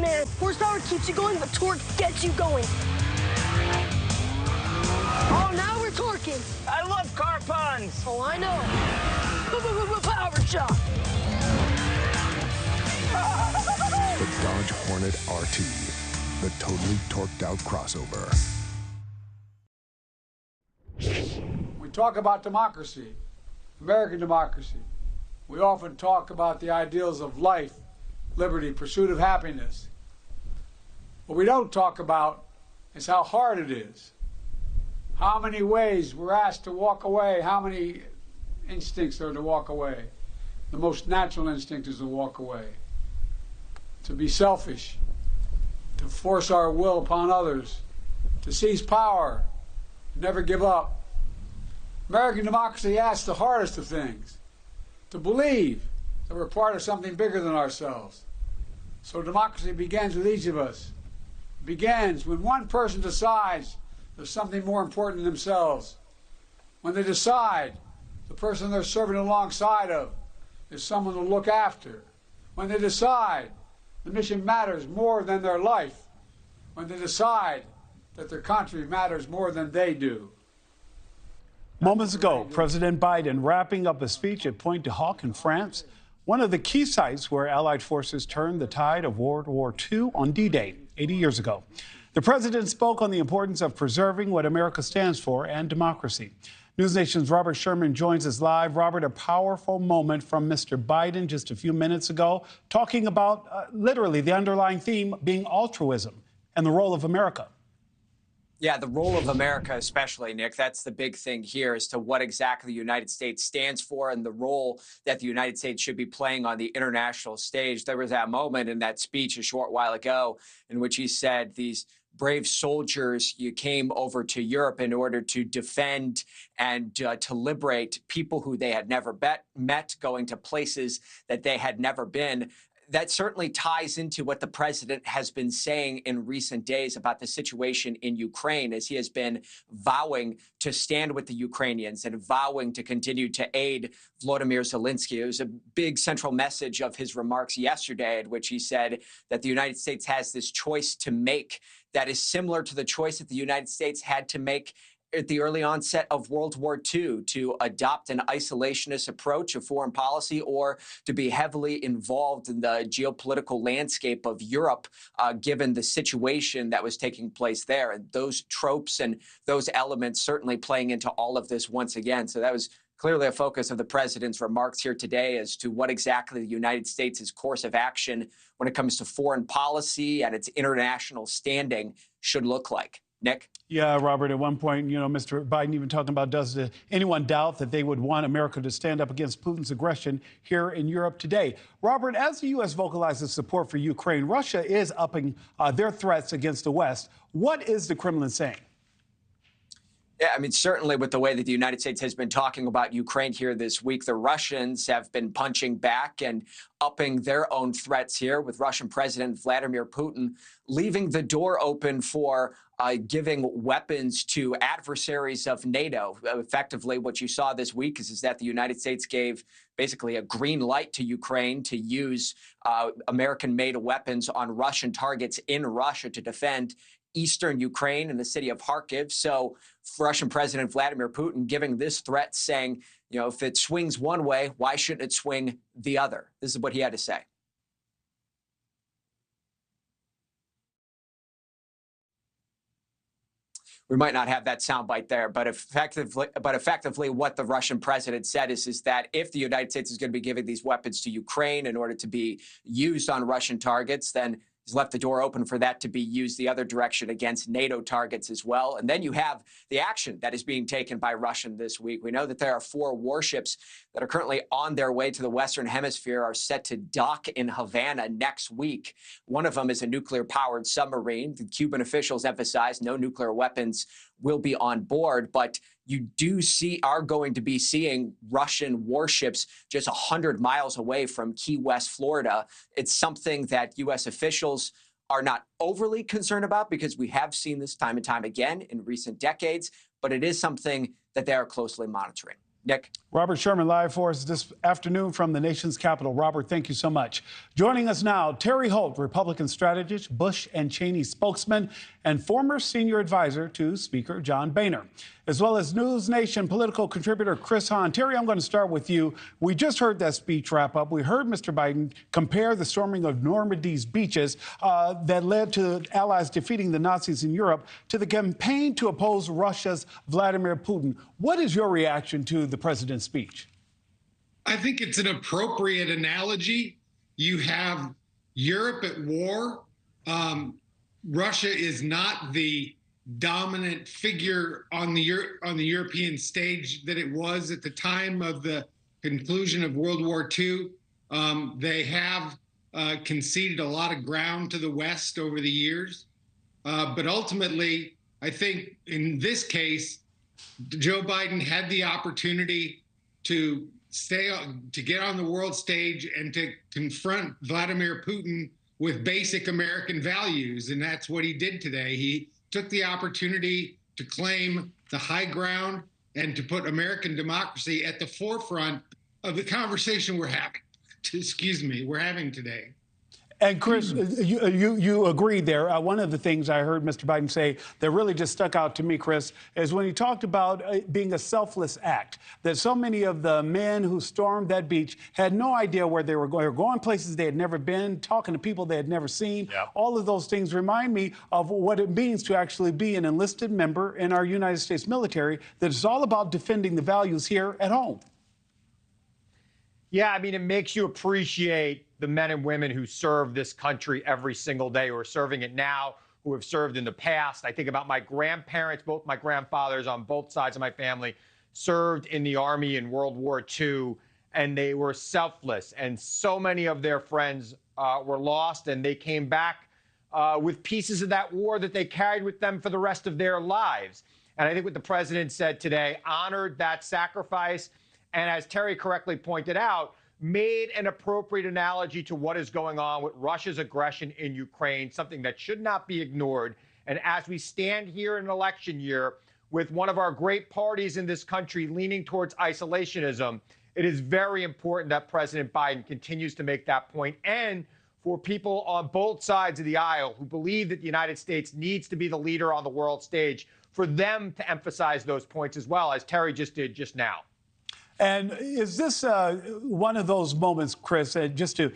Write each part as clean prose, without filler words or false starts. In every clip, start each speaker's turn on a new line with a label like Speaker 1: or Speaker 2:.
Speaker 1: man. Horsepower keeps you going, but torque gets you going. Oh, now we're torquing.
Speaker 2: I love car puns.
Speaker 1: Oh, I know. Power shot.
Speaker 3: The Dodge Hornet RT, the totally torqued out crossover.
Speaker 4: We talk about democracy, American democracy. We often talk about the ideals of life, liberty, pursuit of happiness. What we don't talk about is how hard it is. How many ways we're asked to walk away, how many instincts are to walk away. The most natural instinct is to walk away, to be selfish, to force our will upon others, to seize power, to never give up. American democracy asks the hardest of things, to believe that we're part of something bigger than ourselves. So democracy begins with each of us. It begins when one person decides there's something more important than themselves. When they decide the person they're serving alongside of is someone to look after. When they decide the mission matters more than their life. When they decide that their country matters more than they do.
Speaker 5: Moments ago, President Biden wrapping up a speech at Pointe du Hoc in France, one of the key sites where Allied forces turned the tide of World War II on D-Day 80 years ago. The president spoke on the importance of preserving what America stands for and democracy. NewsNation's Robert Sherman joins us live. Robert, a powerful moment from Mr. Biden just a few minutes ago, talking about literally the underlying theme being altruism and the role of America.
Speaker 6: Yeah, the role of America especially, Nick, that's the big thing here as to what exactly the United States stands for and the role that the United States should be playing on the international stage. There was that moment in that speech a short while ago in which he said these brave soldiers, you came over to Europe in order to defend and to liberate people who they had never met, going to places that they had never been. That certainly ties into what the president has been saying in recent days about the situation in Ukraine, as he has been vowing to stand with the Ukrainians and vowing to continue to aid Volodymyr Zelensky. It was a big central message of his remarks yesterday, in which he said that the United States has this choice to make that is similar to the choice that the United States had to make at the early onset of World War II, to adopt an isolationist approach of foreign policy or to be heavily involved in the geopolitical landscape of Europe, given the situation that was taking place there. And those tropes and those elements certainly playing into all of this once again. So that was clearly a focus of the president's remarks here today as to what exactly the United States' course of action when it comes to foreign policy and its international standing should look like. Nick?
Speaker 5: Yeah, Robert, at one point, Mr. Biden even talking about, does anyone doubt that they would want America to stand up against Putin's aggression here in Europe today? Robert, as the U.S. vocalizes support for Ukraine, Russia is upping their threats against the West. What is the Kremlin saying?
Speaker 6: Yeah, I mean, certainly with the way that the United States has been talking about Ukraine here this week, the Russians have been punching back and upping their own threats here, with Russian President Vladimir Putin leaving the door open for giving weapons to adversaries of NATO. Effectively, what you saw this week is that the United States gave basically a green light to Ukraine to use American-made weapons on Russian targets in Russia to defend eastern Ukraine and the city of Kharkiv. So Russian President Vladimir Putin giving this threat, saying, if it swings one way, why shouldn't it swing the other? This is what he had to say. We might not have that soundbite there, but effectively what the Russian president said is that if the United States is going to be giving these weapons to Ukraine in order to be used on Russian targets, then he's left the door open for that to be used the other direction against NATO targets as well. And then you have the action that is being taken by Russia this week. We know that there are 4 warships that are currently on their way to the Western Hemisphere, are set to dock in Havana next week. One of them is a nuclear-powered submarine. The Cuban officials emphasized no nuclear weapons will be on board, but you are going to be seeing Russian warships just 100 miles away from Key West, Florida. It's something that U.S. officials are not overly concerned about because we have seen this time and time again in recent decades, but it is something that they are closely monitoring. Nick.
Speaker 5: Robert Sherman live for us this afternoon from the nation's capital. Robert, thank you so much. Joining us now, Terry Holt, Republican strategist, Bush and Cheney spokesman, and former senior advisor to Speaker John Boehner, as well as NewsNation political contributor Chris Hahn. Terry, I'm going to start with you. We just heard that speech wrap up. We heard Mr. Biden compare the storming of Normandy's beaches that led to allies defeating the Nazis in Europe to the campaign to oppose Russia's Vladimir Putin. What is your reaction to the president's speech?
Speaker 7: I think it's an appropriate analogy. You have Europe at war. Russia is not the dominant figure on the European stage that it was at the time of the conclusion of World War II. They have conceded a lot of ground to the West over the years. But ultimately, I think in this case, Joe Biden had the opportunity to get on the world stage and to confront Vladimir Putin with basic American values. And that's what he did today. He took the opportunity to claim the high ground and to put American democracy at the forefront of the conversation we're having today.
Speaker 5: And Chris, you agreed there. One of the things I heard Mr. Biden say that really just stuck out to me, Chris, is when he talked about being a selfless act, that so many of the men who stormed that beach had no idea where they were going. They were going places they had never been, talking to people they had never seen. Yep. All of those things remind me of what it means to actually be an enlisted member in our United States military, that it's all about defending the values here at home.
Speaker 8: Yeah, I mean, it makes you appreciate the men and women who serve this country every single day, who are serving it now, who have served in the past. I think about my grandparents, both my grandfathers on both sides of my family served in the Army in World War II, and they were selfless. And so many of their friends were lost, and they came back with pieces of that war that they carried with them for the rest of their lives. And I think what the president said today honored that sacrifice, and as Terry correctly pointed out, made an appropriate analogy to what is going on with Russia's aggression in Ukraine, something that should not be ignored. And as we stand here in an election year with one of our great parties in this country leaning towards isolationism, it is very important that President Biden continues to make that point. And for people on both sides of the aisle who believe that the United States needs to be the leader on the world stage, for them to emphasize those points as well, as Terry just did just now.
Speaker 5: And is this one of those moments, Chris, just to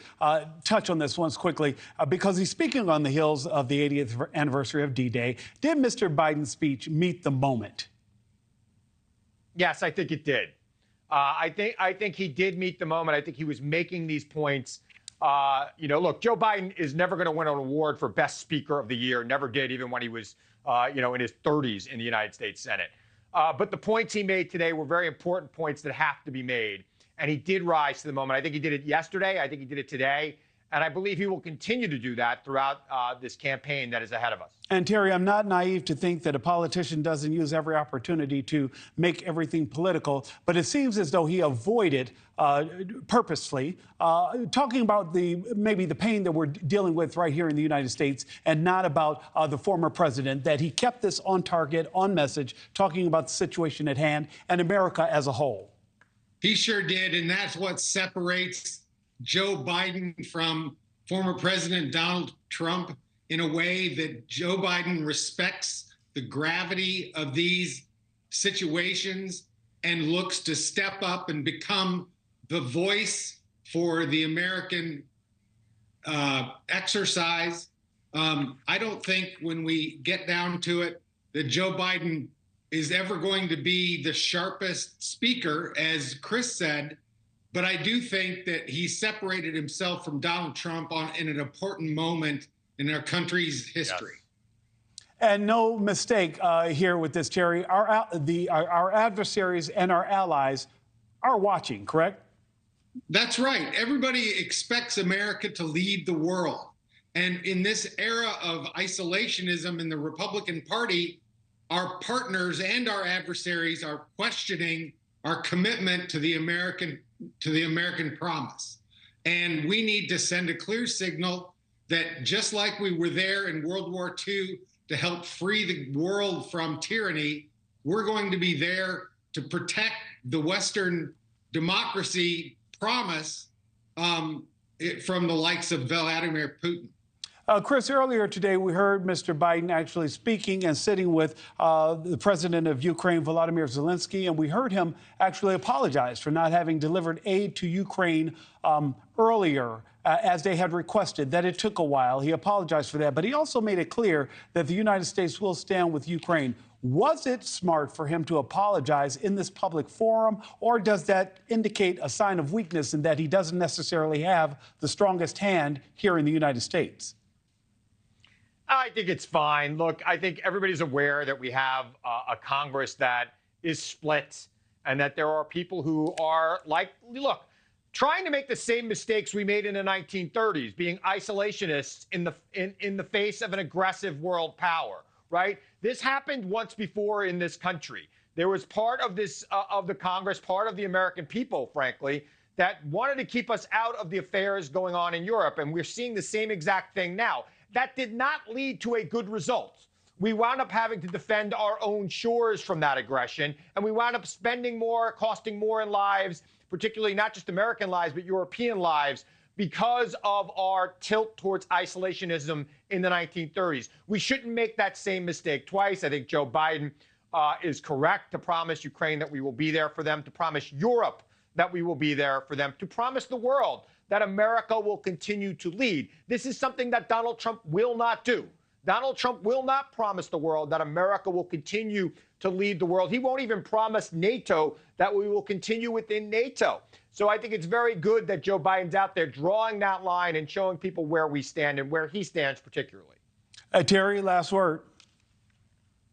Speaker 5: touch on this once quickly, because he's speaking on the heels of the 80th anniversary of D-Day, did Mr. Biden's speech meet the moment?
Speaker 8: Yes, I think it did. I think he did meet the moment. I think he was making these points. Look, Joe Biden is never going to win an award for Best Speaker of the Year, never did, even when he was, in his 30s in the United States Senate. But the points he made today were very important points that have to be made. And he did rise to the moment. I think he did it yesterday. I think he did it today. And I believe he will continue to do that throughout this campaign that is ahead of us. And
Speaker 5: Terry, I'm not naive to think that a politician doesn't use every opportunity to make everything political, but it seems as though he avoided purposely talking about maybe the pain that we're dealing with right here in the United States, and not about the former president, that he kept this on target, on message, talking about the situation at hand and America as a whole.
Speaker 7: He sure did, and that's what separates Joe Biden from former President Donald Trump, in a way that Joe Biden respects the gravity of these situations and looks to step up and become the voice for the American exercise. I don't think when we get down to it that Joe Biden is ever going to be the sharpest speaker, as Chris said. But I do think that he separated himself from Donald Trump in an important moment in our country's history.
Speaker 5: Yes. And no mistake here with this, Terry. Our adversaries and our allies are watching, correct?
Speaker 7: That's right. Everybody expects America to lead the world. And in this era of isolationism in the Republican Party, our partners and our adversaries are questioning our commitment to the American promise. And we need to send a clear signal that just like we were there in World War II to help free the world from tyranny, we're going to be there to protect the Western democracy promise from the likes of Vladimir Putin.
Speaker 5: Chris, earlier today, we heard Mr. Biden actually speaking and sitting with the president of Ukraine, Volodymyr Zelensky, and we heard him actually apologize for not having delivered aid to Ukraine earlier, as they had requested, that it took a while. He apologized for that, but he also made it clear that the United States will stand with Ukraine. Was it smart for him to apologize in this public forum, or does that indicate a sign of weakness in that he doesn't necessarily have the strongest hand here in the United States?
Speaker 8: I think it's fine. Look, I think everybody's aware that we have a Congress that is split and that there are people who are trying to make the same mistakes we made in the 1930s, being isolationists in the face of an aggressive world power, right? This happened once before in this country. There was part of this, of the Congress, part of the American people, frankly, that wanted to keep us out of the affairs going on in Europe. And we're seeing the same exact thing now. That did not lead to a good result. We wound up having to defend our own shores from that aggression, and we wound up spending more, costing more in lives, particularly not just American lives, but European lives, because of our tilt towards isolationism in the 1930s. We shouldn't make that same mistake twice. I think Joe Biden is correct to promise Ukraine that we will be there for them, to promise Europe that we will be there for them, to promise the world that America will continue to lead. This is something that Donald Trump will not do. Donald Trump will not promise the world that America will continue to lead the world. He won't even promise NATO that we will continue within NATO. So I think it's very good that Joe Biden's out there drawing that line and showing people where we stand and where he stands particularly.
Speaker 5: Terry, last word.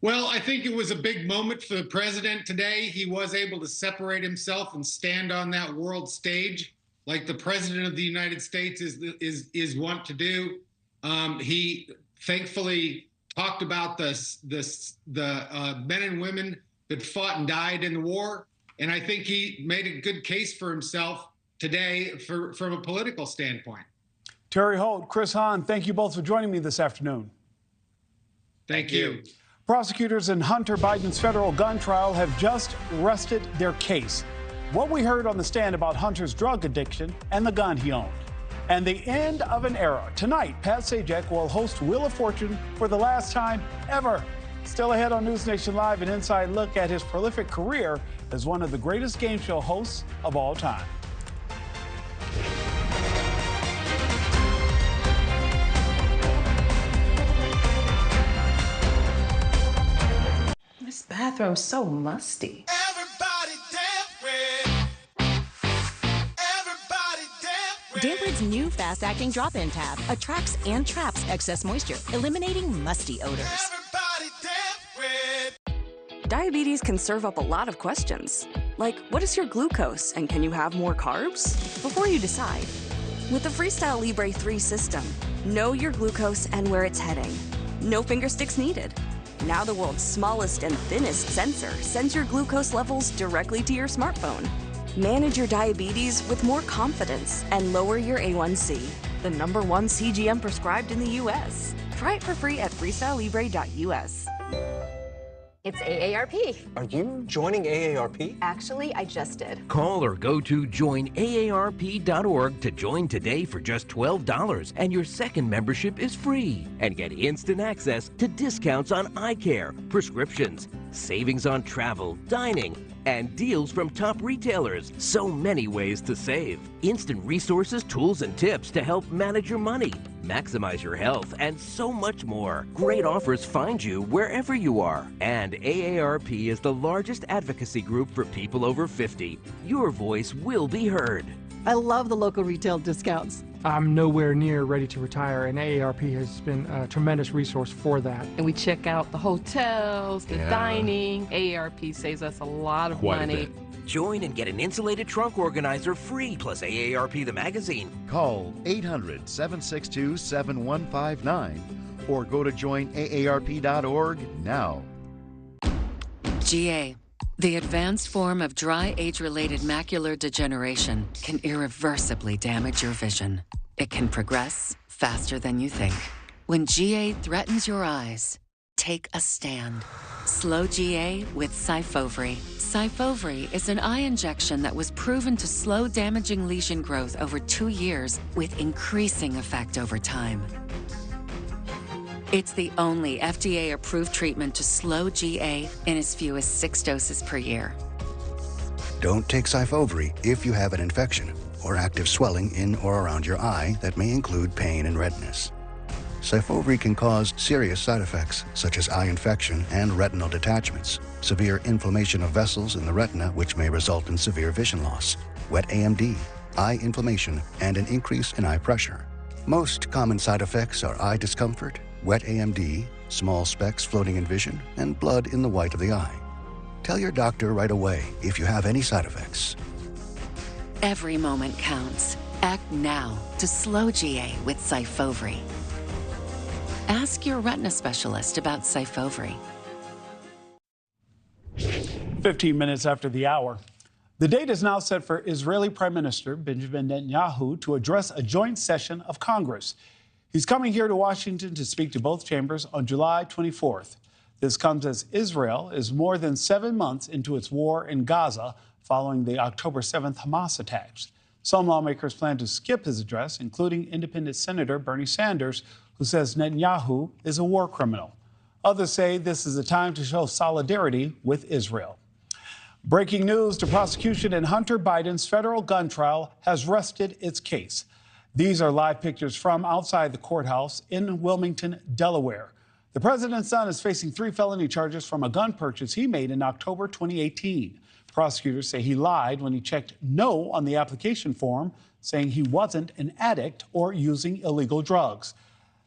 Speaker 7: Well, I think it was a big moment for the president today. He was able to separate himself and stand on that world stage like the president of the United States is wont to do. He thankfully talked about the men and women that fought and died in the war, and I think he made a good case for himself today from a political standpoint.
Speaker 5: Terry Holt, Chris Hahn, thank you both for joining me this afternoon.
Speaker 7: Thank you.
Speaker 5: Prosecutors in Hunter Biden's federal gun trial have just rested their case. What we heard on the stand about Hunter's drug addiction and the gun he owned. And the end of an era. Tonight, Pat Sajak will host Wheel of Fortune for the last time ever. Still ahead on NewsNation Live, an inside look at his prolific career as one of the greatest game show hosts of all time.
Speaker 9: This bathroom's so musty.
Speaker 10: Damprid's new fast-acting drop-in tab attracts and traps excess moisture, eliminating musty odors.
Speaker 11: Diabetes can serve up a lot of questions, like what is your glucose and can you have more carbs? Before you decide, with the Freestyle Libre 3 system, know your glucose and where it's heading. No finger sticks needed. Now the world's smallest and thinnest sensor sends your glucose levels directly to your smartphone. Manage your diabetes with more confidence and lower your A1C, the #1 CGM prescribed in the U.S. Try it for free at freestylelibre.us.
Speaker 12: It's AARP.
Speaker 13: Are you joining AARP?
Speaker 12: Actually, I just did.
Speaker 14: Call or go to joinaarp.org to join today for just $12, and your second membership is free. And get instant access to discounts on eye care, prescriptions, savings on travel, dining, and deals from top retailers. So many ways to save. Instant resources, tools, and tips to help manage your money, maximize your health, and so much more. Great offers find you wherever you are. And AARP is the largest advocacy group for people over 50. Your voice will be heard.
Speaker 15: I love the local retail discounts.
Speaker 16: I'm nowhere near ready to retire, and AARP has been a tremendous resource for that.
Speaker 9: And we check out the hotels, the dining. AARP saves us a lot of money.
Speaker 14: Join and get an insulated trunk organizer free, plus AARP the magazine.
Speaker 17: Call 800-762-7159 or go to joinaarp.org now.
Speaker 18: GA, the advanced form of dry age-related macular degeneration, can irreversibly damage your vision. It can progress faster than you think. When GA threatens your eyes, take a stand. Slow GA with Syfovre. Syfovre is an eye injection that was proven to slow damaging lesion growth over 2 years with increasing effect over time. It's the only FDA-approved treatment to slow GA in as few as 6 doses per year.
Speaker 19: Don't take Syfovre if you have an infection or active swelling in or around your eye that may include pain and redness. Syfovre can cause serious side effects such as eye infection and retinal detachments, severe inflammation of vessels in the retina which may result in severe vision loss, wet AMD, eye inflammation, and an increase in eye pressure. Most common side effects are eye discomfort, wet AMD, small specks floating in vision, and blood in the white of the eye. Tell your doctor right away if you have any side effects.
Speaker 18: Every moment counts. Act now to slow GA with Syfovre. Ask your retina specialist about Syfovre.
Speaker 5: 15 minutes after the hour. The date is now set for Israeli Prime Minister Benjamin Netanyahu to address a joint session of Congress. He's coming here to Washington to speak to both chambers on July 24th. This comes as Israel is more than 7 months into its war in Gaza following the October 7th Hamas attacks. Some lawmakers plan to skip his address, including independent Senator Bernie Sanders, who says Netanyahu is a war criminal. Others say this is a time to show solidarity with Israel. Breaking news, the prosecution in Hunter Biden's federal gun trial has rested its case. These are live pictures from outside the courthouse in Wilmington, Delaware. The president's son is facing 3 felony charges from a gun purchase he made in October 2018. Prosecutors say he lied when he checked no on the application form, saying he wasn't an addict or using illegal drugs.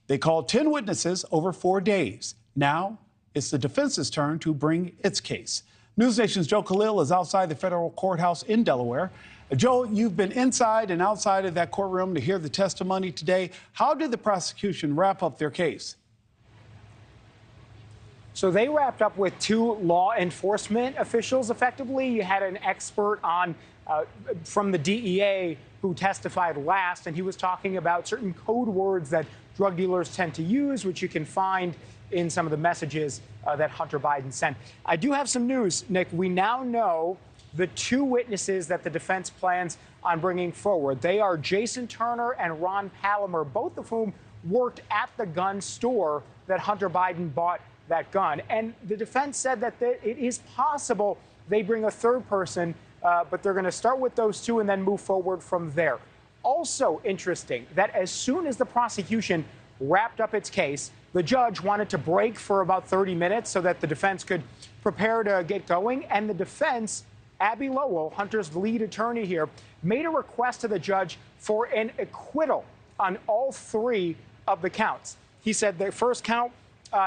Speaker 5: They called 10 witnesses over 4 days. Now it's the defense's turn to bring its case. NewsNation's Joe Khalil is outside the federal courthouse in Delaware. Joe, you've been inside and outside of that courtroom to hear the testimony today. How did the prosecution wrap up their case?
Speaker 20: So they wrapped up with 2 law enforcement officials, effectively. You had an expert on from the DEA who testified last, and he was talking about certain code words that drug dealers tend to use, which you can find in some of the messages that Hunter Biden sent. I do have some news, Nick. We now know the 2 witnesses that the defense plans on bringing forward. They are Jason Turner and Ron Palmer, both of whom worked at the gun store that Hunter Biden bought that gun. And the defense said that it is possible they bring a 3rd person, but they're going to start with those 2 and then move forward from there. Also interesting that as soon as the prosecution wrapped up its case, the judge wanted to break for about 30 minutes so that the defense could prepare to get going. And the defense, Abby Lowell, Hunter's lead attorney here, made a request to the judge for an acquittal on all 3 of the counts. He said the first count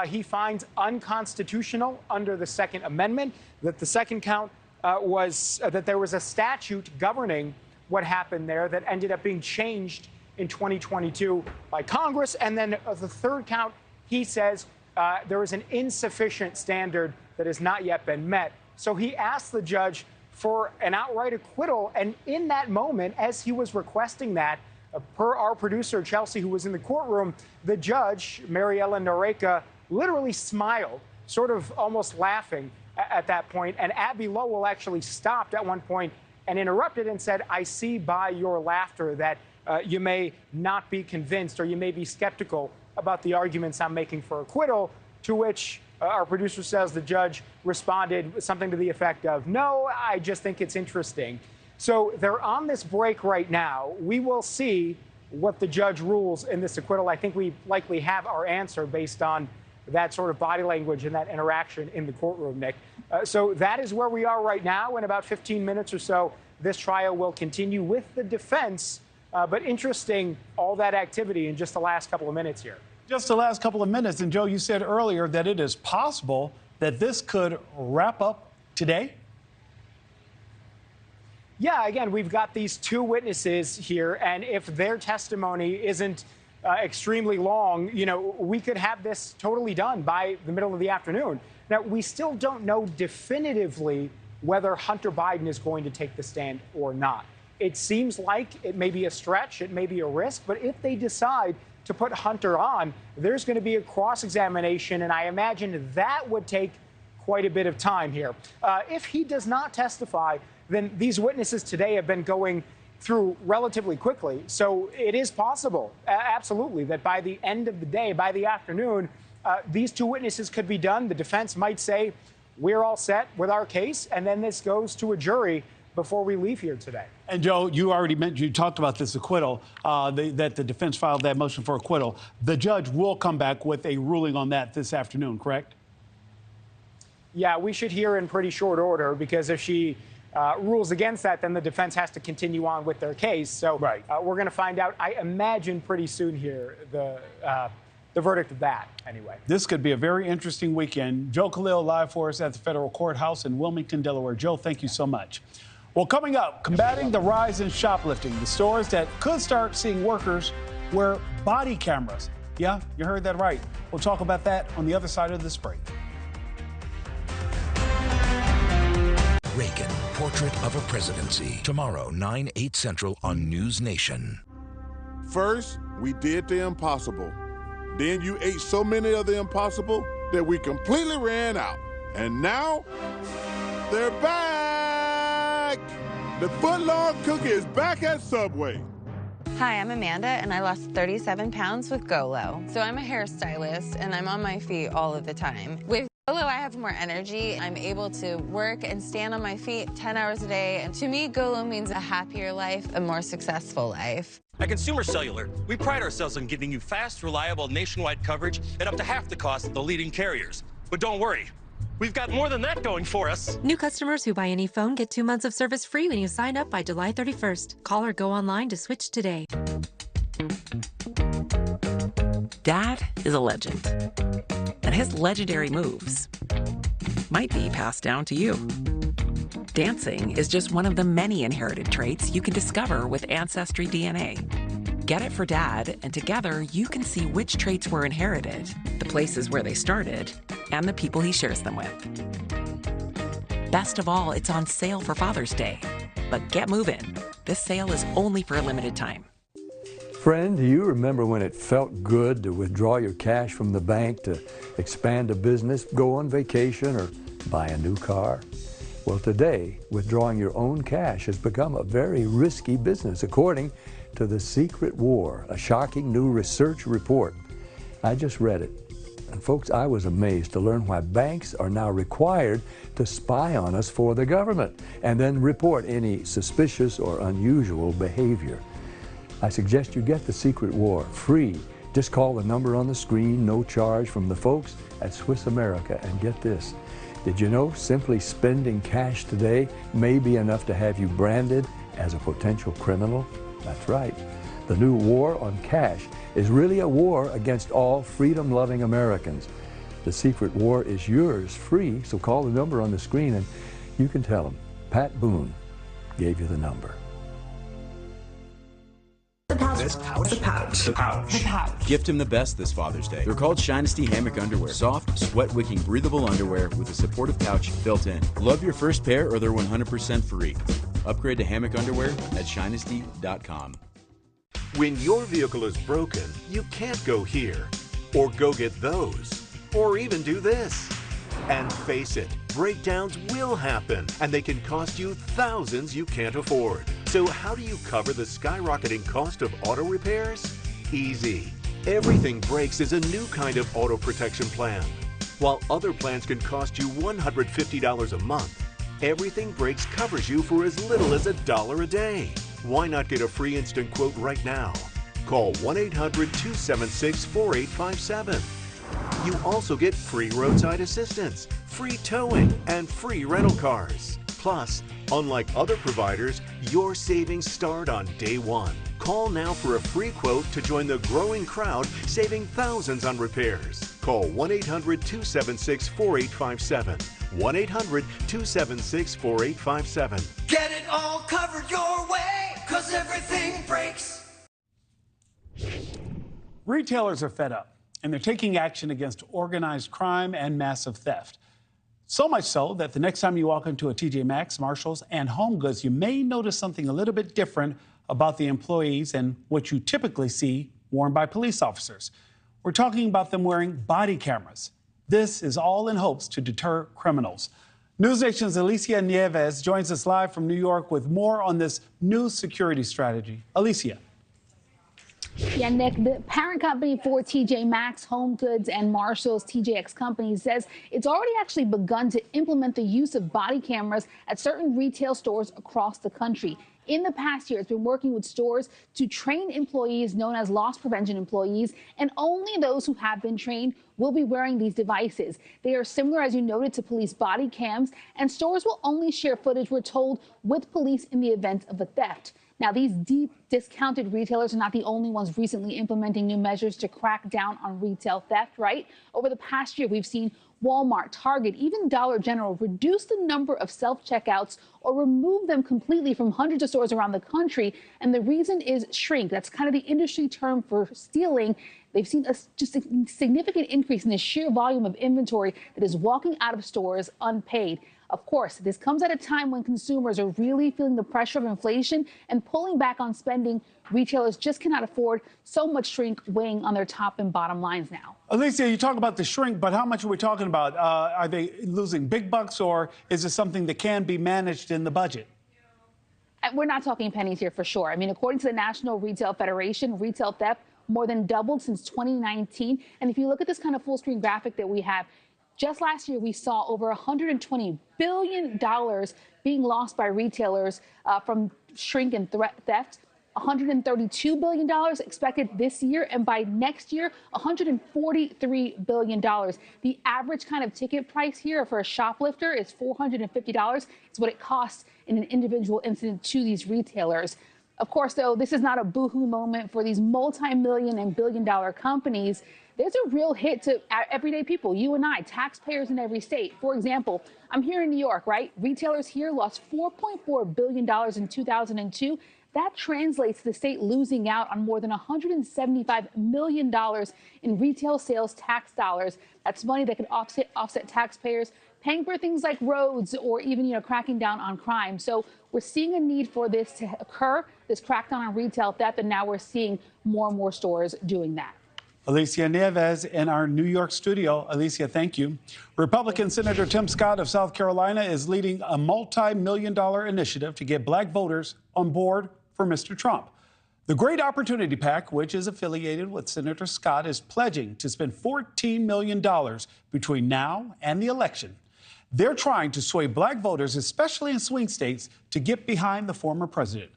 Speaker 20: he finds unconstitutional under the Second Amendment, that the second count was that there was a statute governing what happened there that ended up being changed in 2022 by Congress. And then the 3rd count, he says there is an insufficient standard that has not yet been met. So he asked the judge for an outright acquittal. And in that moment, as he was requesting that, per our producer, Chelsea, who was in the courtroom, the judge, Mary Ellen Noreka, literally smiled, sort of almost laughing at that point. And Abby Lowell actually stopped at one point and interrupted and said, "I see by your laughter that you may not be convinced or you may be skeptical about the arguments I'm making for acquittal," to which our producer says the judge responded with something to the effect of, "No, I just think it's interesting." So they're on this break right now. We will see what the judge rules in this acquittal. I think we likely have our answer based on that sort of body language and that interaction in the courtroom, Nick. So that is where we are right now. In about 15 minutes or so, this trial will continue with the defense. But interesting, all that activity in just the last couple of minutes here.
Speaker 5: Just the last couple of minutes. And Joe, you said earlier that it is possible that this could wrap up today?
Speaker 20: Yeah, again, we've got these 2 witnesses here, and if their testimony isn't extremely long, you know, we could have this totally done by the middle of the afternoon. Now, we still don't know definitively whether Hunter Biden is going to take the stand or not. It seems like it may be a stretch, it may be a risk, but if they decide to put Hunter on, there's going to be a cross-examination, and I imagine that would take quite a bit of time here. If he does not testify, then these witnesses today have been going through relatively quickly. So it is possible, absolutely, that by the end of the day, by the afternoon, these two witnesses could be done. The defense might say, we're all set with our case, and then this goes to a jury before we leave here today.
Speaker 5: And Joe, you already mentioned, you talked about this acquittal, that the defense filed that motion for acquittal. The judge will come back with a ruling on that this afternoon, correct?
Speaker 20: Yeah, we should hear in pretty short order, because if she rules against that, then the defense has to continue on with their case. So we're going to find out, I imagine, pretty soon here, the verdict of that, anyway.
Speaker 5: This could be a very interesting weekend. Joe Khalil live for us at the federal courthouse in Wilmington, Delaware. Joe, thank you so much. Well, coming up, combating the rise in shoplifting, the stores that could start seeing workers wear body cameras. Yeah, you heard that right. We'll talk about that on the other side of this break.
Speaker 3: Reagan, Portrait of a Presidency. Tomorrow, 9, 8 Central on NewsNation.
Speaker 21: First, we did the impossible. Then you ate so many of the impossible that we completely ran out. And now, they're back! The footlong cookie is back at Subway.
Speaker 22: Hi, I'm Amanda, and I lost 37 pounds with GoLo. So I'm a hairstylist, and I'm on my feet all of the time. With GoLo, I have more energy. I'm able to work and stand on my feet 10 hours a day. And to me, GoLo means a happier life, a more successful life.
Speaker 23: At Consumer Cellular, we pride ourselves on giving you fast, reliable, nationwide coverage at up to half the cost of the leading carriers. But don't worry, we've got more than that going for us.
Speaker 24: New customers who buy any phone get 2 months of service free when you sign up by July 31st. Call or go online to switch today.
Speaker 25: Dad is a legend, and his legendary moves might be passed down to you. Dancing is just one of the many inherited traits you can discover with Ancestry DNA. Get it for Dad, and together you can see which traits were inherited, the places where they started, and the people he shares them with. Best of all, it's on sale for Father's Day. But get moving. This sale is only for a limited time.
Speaker 26: Friend, do you remember when it felt good to withdraw your cash from the bank to expand a business, go on vacation, or buy a new car? Well, today, withdrawing your own cash has become a very risky business, according to The Secret War, a shocking new research report. I just read it. And folks, I was amazed to learn why banks are now required to spy on us for the government and then report any suspicious or unusual behavior. I suggest you get The Secret War free. Just call the number on the screen, no charge, from the folks at Swiss America, and get this. Did you know simply spending cash today may be enough to have you branded as a potential criminal? That's right. The new war on cash is really a war against all freedom-loving Americans. The Secret War is yours free, so call the number on the screen and you can tell them Pat Boone gave you the number.
Speaker 27: This pouch.
Speaker 28: The pouch.
Speaker 27: The pouch.
Speaker 28: The pouch.
Speaker 27: Gift him the best this Father's Day. They're called ShineSty Hammock Underwear. Soft, sweat-wicking, breathable underwear with a supportive pouch built in. Love your first pair or they're 100% free. Upgrade to hammock underwear at shinesty.com.
Speaker 29: When your vehicle is broken, you can't go here, or go get those, or even do this. And face it, breakdowns will happen, and they can cost you thousands you can't afford. So how do you cover the skyrocketing cost of auto repairs? Easy. Everything Breaks is a new kind of auto protection plan. While other plans can cost you $150 a month, Everything Breaks covers you for as little as $1 a day. Why not get a free instant quote right now? Call 1-800-276-4857. You also get free roadside assistance, free towing, and free rental cars. Plus, unlike other providers, your savings start on day one. Call now for a free quote to join the growing crowd saving thousands on repairs. Call 1-800-276-4857. 1-800-276-4857.
Speaker 30: Get it all covered your way, 'cause everything breaks.
Speaker 5: Retailers are fed up, and they're taking action against organized crime and massive theft. So much so that the next time you walk into a TJ Maxx, Marshalls, and Home Goods, you may notice something a little bit different about the employees and what you typically see worn by police officers. We're talking about them wearing body cameras. This is all in hopes to deter criminals. NewsNation's Alicia Nieves joins us live from New York with more on this new security strategy. Alicia.
Speaker 1: Yeah, Nick, the parent company for TJ Maxx, Home Goods, and Marshall's TJX company says it's already actually begun to implement the use of body cameras at certain retail stores across the country. In the past year, it's been working with stores to train employees known as loss prevention employees, and only those who have been trained will be wearing these devices. They are similar, as you noted, to police body cams, and stores will only share footage, we're told, with police in the event of a theft. Now, these deep discounted retailers are not the only ones recently implementing new measures to crack down on retail theft, right? Over the past year, we've seen Walmart, Target, even Dollar General reduce the number of self-checkouts or remove them completely from hundreds of stores around the country. And the reason is shrink. That's kind of the industry term for stealing. They've seen just a significant increase in the sheer volume of inventory that is walking out of stores unpaid. Of course, this comes at a time when consumers are really feeling the pressure of inflation and pulling back on spending. Retailers just cannot afford so much shrink weighing on their top and bottom lines now.
Speaker 5: Alicia, you talk about the shrink, but how much are we talking about? Are they losing big bucks, or is it something that can be managed in the budget?
Speaker 1: We're not talking pennies here for sure. I mean, according to the National Retail Federation, retail theft more than doubled since 2019. And if you look at this kind of full screen graphic that we have, just last year, we saw over $120 billion being lost by retailers from shrink and theft. $132 billion expected this year, and by next year, $143 billion. The average kind of ticket price here for a shoplifter is $450. It's what it costs in an individual incident to these retailers. Of course, though, this is not a boohoo moment for these multi-million and billion-dollar companies. There's a real hit to everyday people, you and I, taxpayers in every state. For example, I'm here in New York, right? Retailers here lost $4.4 billion in 2002. That translates to the state losing out on more than $175 million in retail sales tax dollars. That's money that could offset taxpayers paying for things like roads or even, cracking down on crime. So we're seeing a need for this to occur, this crackdown on retail theft, and now we're seeing more and more stores doing that.
Speaker 5: Alicia Nieves in our New York studio. Alicia, thank you. Republican Senator Tim Scott of South Carolina is leading a multi-million-dollar initiative to get black voters on board for Mr. Trump. The Great Opportunity PAC, which is affiliated with Senator Scott, is pledging to spend $14 million between now and the election. They're trying to sway black voters, especially in swing states, to get behind the former president.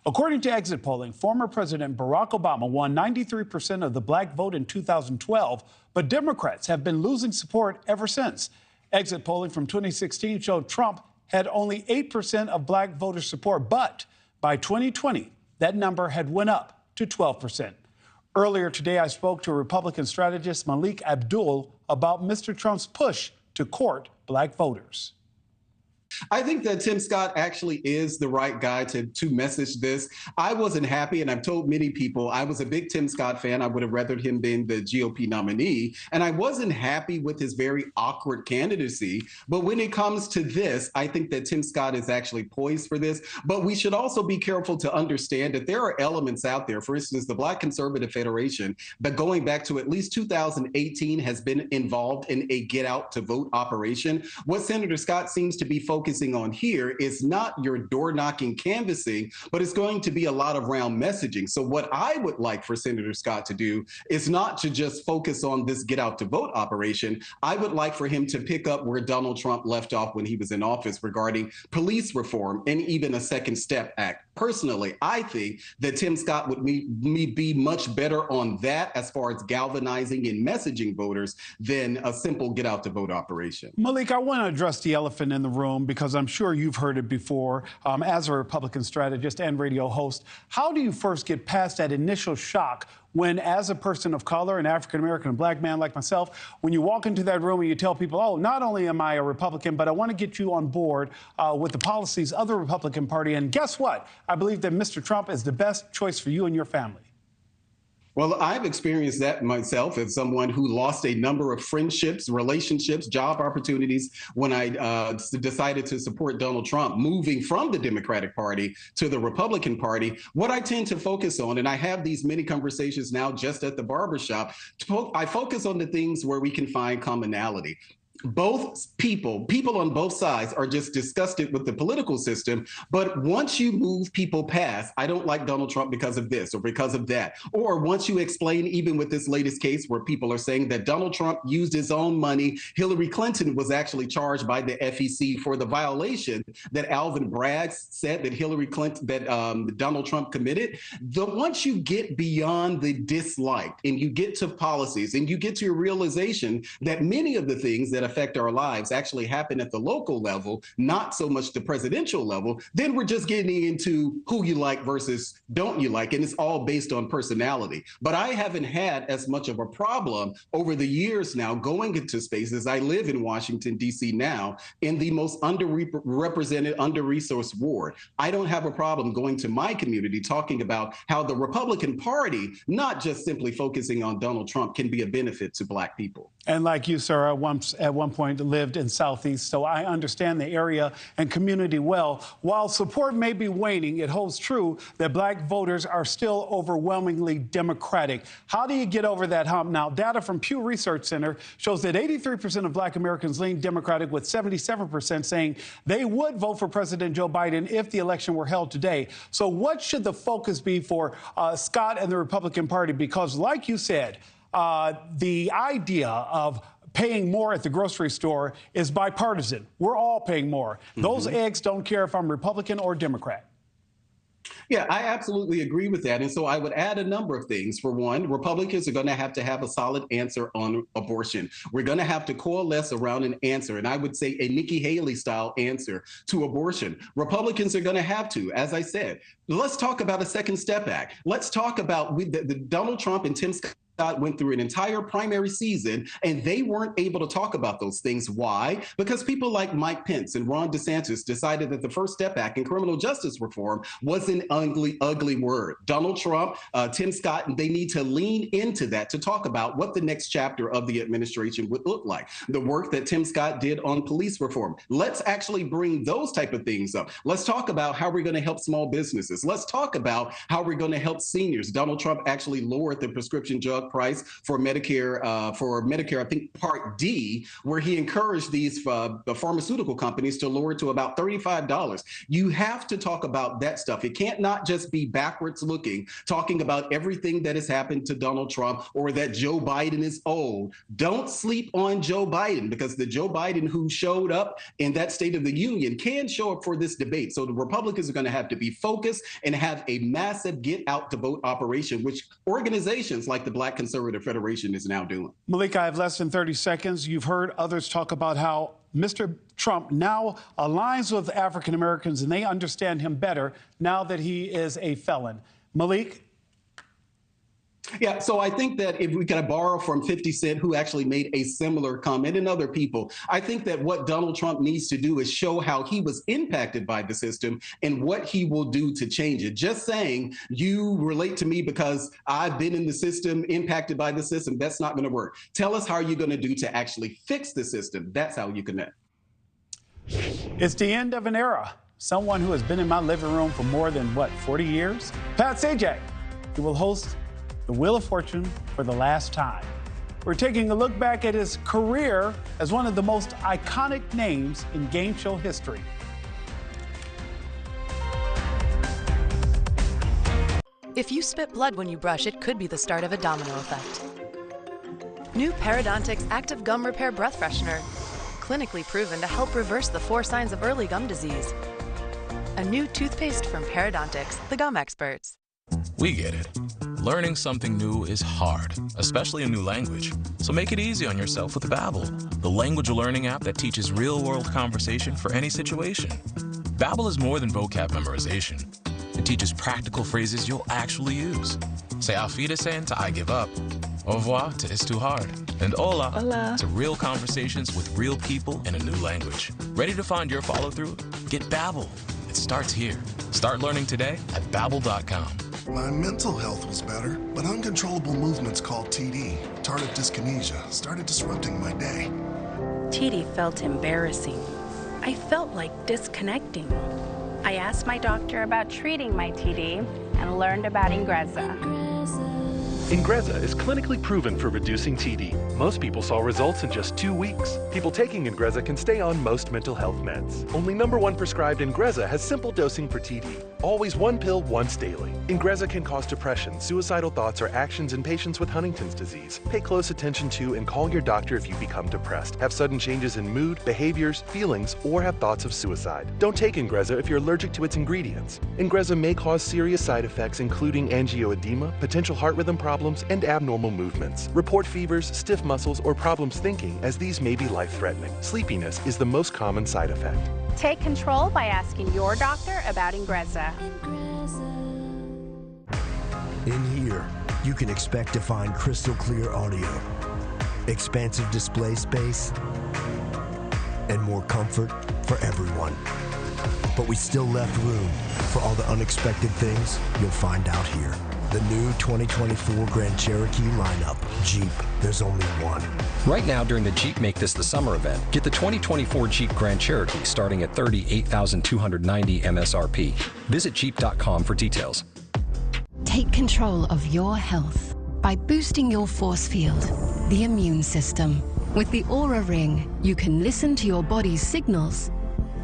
Speaker 5: According to exit polling, former President Barack Obama won 93% of the black vote in 2012, but Democrats have been losing support ever since. Exit polling from 2016 showed Trump had only 8% of black voter support, but by 2020, that number had went up to 12%. Earlier today, I spoke to Republican strategist Malik Abdul about Mr. Trump's push to court black voters.
Speaker 2: I think that Tim Scott actually is the right guy to message this. I wasn't happy, and I've told many people I was a big Tim Scott fan. I would have rathered him been the GOP nominee, and I wasn't happy with his very awkward candidacy. But when it comes to this, I think that Tim Scott is actually poised for this. But we should also be careful to understand that there are elements out there. For instance, the Black Conservative Federation, that going back to at least 2018 has been involved in a get out to vote operation. What Senator Scott seems to be focusing on here is not your door knocking canvassing, but it's going to be a lot of round messaging. So what I would like for Senator Scott to do is not to just focus on this get out to vote operation. I would like for him to pick up where Donald Trump left off when he was in office regarding police reform and even a Second Step Act. Personally, I think that Tim Scott would be much better on that as far as galvanizing and messaging voters than a simple get out to vote operation.
Speaker 5: Malik, I want to address the elephant in the room because I'm sure you've heard it before as a Republican strategist and radio host. How do you first get past that initial shock when, as a person of color, an African-American, a black man like myself, when you walk into that room and you tell people, oh, not only am I a Republican, but I want to get you on board with the policies of the Republican Party. And guess what? I believe that Mr. Trump is the best choice for you and your family.
Speaker 2: Well, I've experienced that myself as someone who lost a number of friendships, relationships, job opportunities when I decided to support Donald Trump, moving from the Democratic Party to the Republican Party. What I tend to focus on, and I have these many conversations now just at the barbershop, I focus on the things where we can find commonality. Both people on both sides are just disgusted with the political system. But once you move people past, I don't like Donald Trump because of this or because of that, or once you explain, even with this latest case where people are saying that Donald Trump used his own money, Hillary Clinton was actually charged by the FEC for the violation that Alvin Bragg said that Hillary Clinton, that Donald Trump committed. Once you get beyond the dislike and you get to policies and you get to a realization that many of the things that affect our lives actually happen at the local level, not so much the presidential level, then we're just getting into who you like versus don't you like, and it's all based on personality. But I haven't had as much of a problem over the years now going into spaces. I live in Washington, D.C. now, in the most underrepresented, under-resourced ward. I don't have a problem going to my community talking about how the Republican Party, not just simply focusing on Donald Trump, can be a benefit to Black people.
Speaker 5: And like you, sir, at one point lived in Southeast, so I understand the area and community well. While support may be waning, it holds true that Black voters are still overwhelmingly Democratic. How do you get over that hump? Now, data from Pew Research Center shows that 83% of Black Americans lean Democratic, with 77% saying they would vote for President Joe Biden if the election were held today. So what should the focus be for Scott and the Republican Party? Because like you said, the idea of paying more at the grocery store is bipartisan. We're all paying more. Those eggs don't care if I'm Republican or Democrat.
Speaker 2: Yeah, I absolutely agree with that. And so I would add a number of things. For one, Republicans are going to have a solid answer on abortion. We're going to have to coalesce around an answer, and I would say a Nikki Haley style answer to abortion. Republicans are going to have to, as I said, let's talk about a Second Step Act. Let's talk about the Donald Trump and Tim Scott went through an entire primary season, and they weren't able to talk about those things. Why? Because people like Mike Pence and Ron DeSantis decided that the First Step Act and criminal justice reform was an ugly, ugly word. Donald Trump, Tim Scott, they need to lean into that to talk about what the next chapter of the administration would look like. The work that Tim Scott did on police reform. Let's actually bring those type of things up. Let's talk about how we're going to help small businesses. Let's talk about how we're going to help seniors. Donald Trump actually lowered the prescription drug price for Medicare, I think Part D, where he encouraged these the pharmaceutical companies to lower it to about $35. You have to talk about that stuff. It can't not just be backwards looking, talking about everything that has happened to Donald Trump or that Joe Biden is old. Don't sleep on Joe Biden, because the Joe Biden who showed up in that State of the Union can show up for this debate. So the Republicans are going to have to be focused and have a massive get out to vote operation, which organizations like the Black Conservative Federation is now doing.
Speaker 5: Malik, I have less than 30 seconds. You've heard others talk about how Mr. Trump now aligns with African Americans and they understand him better now that he is a felon. Malik?
Speaker 2: Yeah, so I think that if we could borrow from 50 Cent, who actually made a similar comment, and other people, I think that what Donald Trump needs to do is show how he was impacted by the system and what he will do to change it. Just saying, you relate to me because I've been in the system, impacted by the system, that's not going to work. Tell us how you're going to do to actually fix the system. That's how you connect.
Speaker 5: It's the end of an era. Someone who has been in my living room for more than, 40 years? Pat Sajak. He will host the Wheel of Fortune for the last time. We're taking a look back at his career as one of the most iconic names in game show history.
Speaker 4: If you spit blood when you brush, it could be the start of a domino effect. New Parodontax Active Gum Repair Breath Freshener. Clinically proven to help reverse the 4 signs of early gum disease. A new toothpaste from Parodontax, the gum experts.
Speaker 6: We get it. Learning something new is hard, especially a new language. So make it easy on yourself with Babbel, the language learning app that teaches real-world conversation for any situation. Babbel is more than vocab memorization. It teaches practical phrases you'll actually use. Say auf Wiedersehen to I give up, au revoir to it's too hard, and hola to real conversations with real people in a new language. Ready to find your follow-through? Get Babbel. It starts here. Start learning today at Babbel.com.
Speaker 7: My mental health was better, but uncontrollable movements called TD, tardive dyskinesia, started disrupting my day.
Speaker 8: TD felt embarrassing. I felt like disconnecting. I asked my doctor about treating my TD and learned about Ingrezza.
Speaker 9: Ingrezza is clinically proven for reducing TD. Most people saw results in just 2 weeks. People taking Ingrezza can stay on most mental health meds. Only #1 prescribed Ingrezza has simple dosing for TD. Always 1 pill once daily. Ingrezza can cause depression, suicidal thoughts, or actions in patients with Huntington's disease. Pay close attention to and call your doctor if you become depressed, have sudden changes in mood, behaviors, feelings, or have thoughts of suicide. Don't take Ingrezza if you're allergic to its ingredients. Ingrezza may cause serious side effects including angioedema, potential heart rhythm problems, and abnormal movements. Report fevers, stiff muscles, or problems thinking, as these may be life-threatening. Sleepiness is the most common side effect.
Speaker 8: Take control by asking your doctor about Ingrezza.
Speaker 10: In here, you can expect to find crystal clear audio, expansive display space, and more comfort for everyone. But we still left room for all the unexpected things you'll find out here. The new 2024 Grand Cherokee lineup. Jeep, there's only one.
Speaker 11: Right now, during the Jeep Make This the Summer event, get the 2024 Jeep Grand Cherokee starting at $38,290 MSRP. Visit Jeep.com for details.
Speaker 12: Take control of your health by boosting your force field, the immune system. With the Aura Ring, you can listen to your body's signals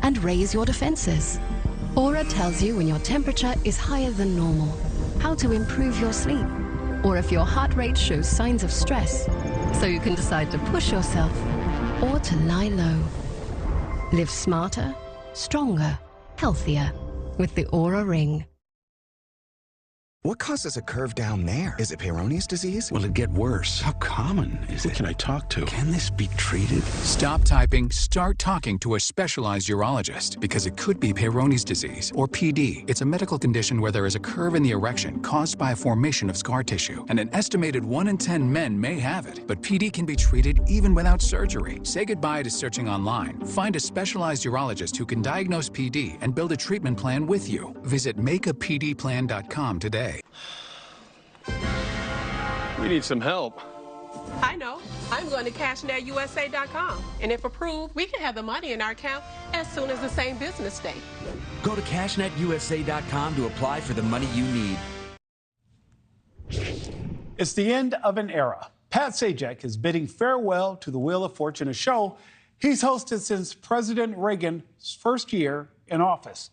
Speaker 12: and raise your defenses. Aura tells you when your temperature is higher than normal, how to improve your sleep, or if your heart rate shows signs of stress, so you can decide to push yourself or to lie low. Live smarter, stronger, healthier with the Aura Ring.
Speaker 13: What causes a curve down there? Is it Peyronie's disease?
Speaker 15: Will it get worse? How common is it? Who can I talk to? Can this be treated?
Speaker 16: Stop typing, start talking to a specialized urologist because it could be Peyronie's disease, or PD. It's a medical condition where there is a curve in the erection caused by a formation of scar tissue, and an estimated 1 in 10 men may have it. But PD can be treated even without surgery. Say goodbye to searching online. Find a specialized urologist who can diagnose PD and build a treatment plan with you. Visit makeapdplan.com today.
Speaker 28: We need some help.
Speaker 31: I know. I'm going to CashNetUSA.com. And if approved, we can have the money in our account as soon as the same business day.
Speaker 32: Go to CashNetUSA.com to apply for the money you need.
Speaker 5: It's the end of an era. Pat Sajak is bidding farewell to the Wheel of Fortune, a show he's hosted since President Reagan's first year in office.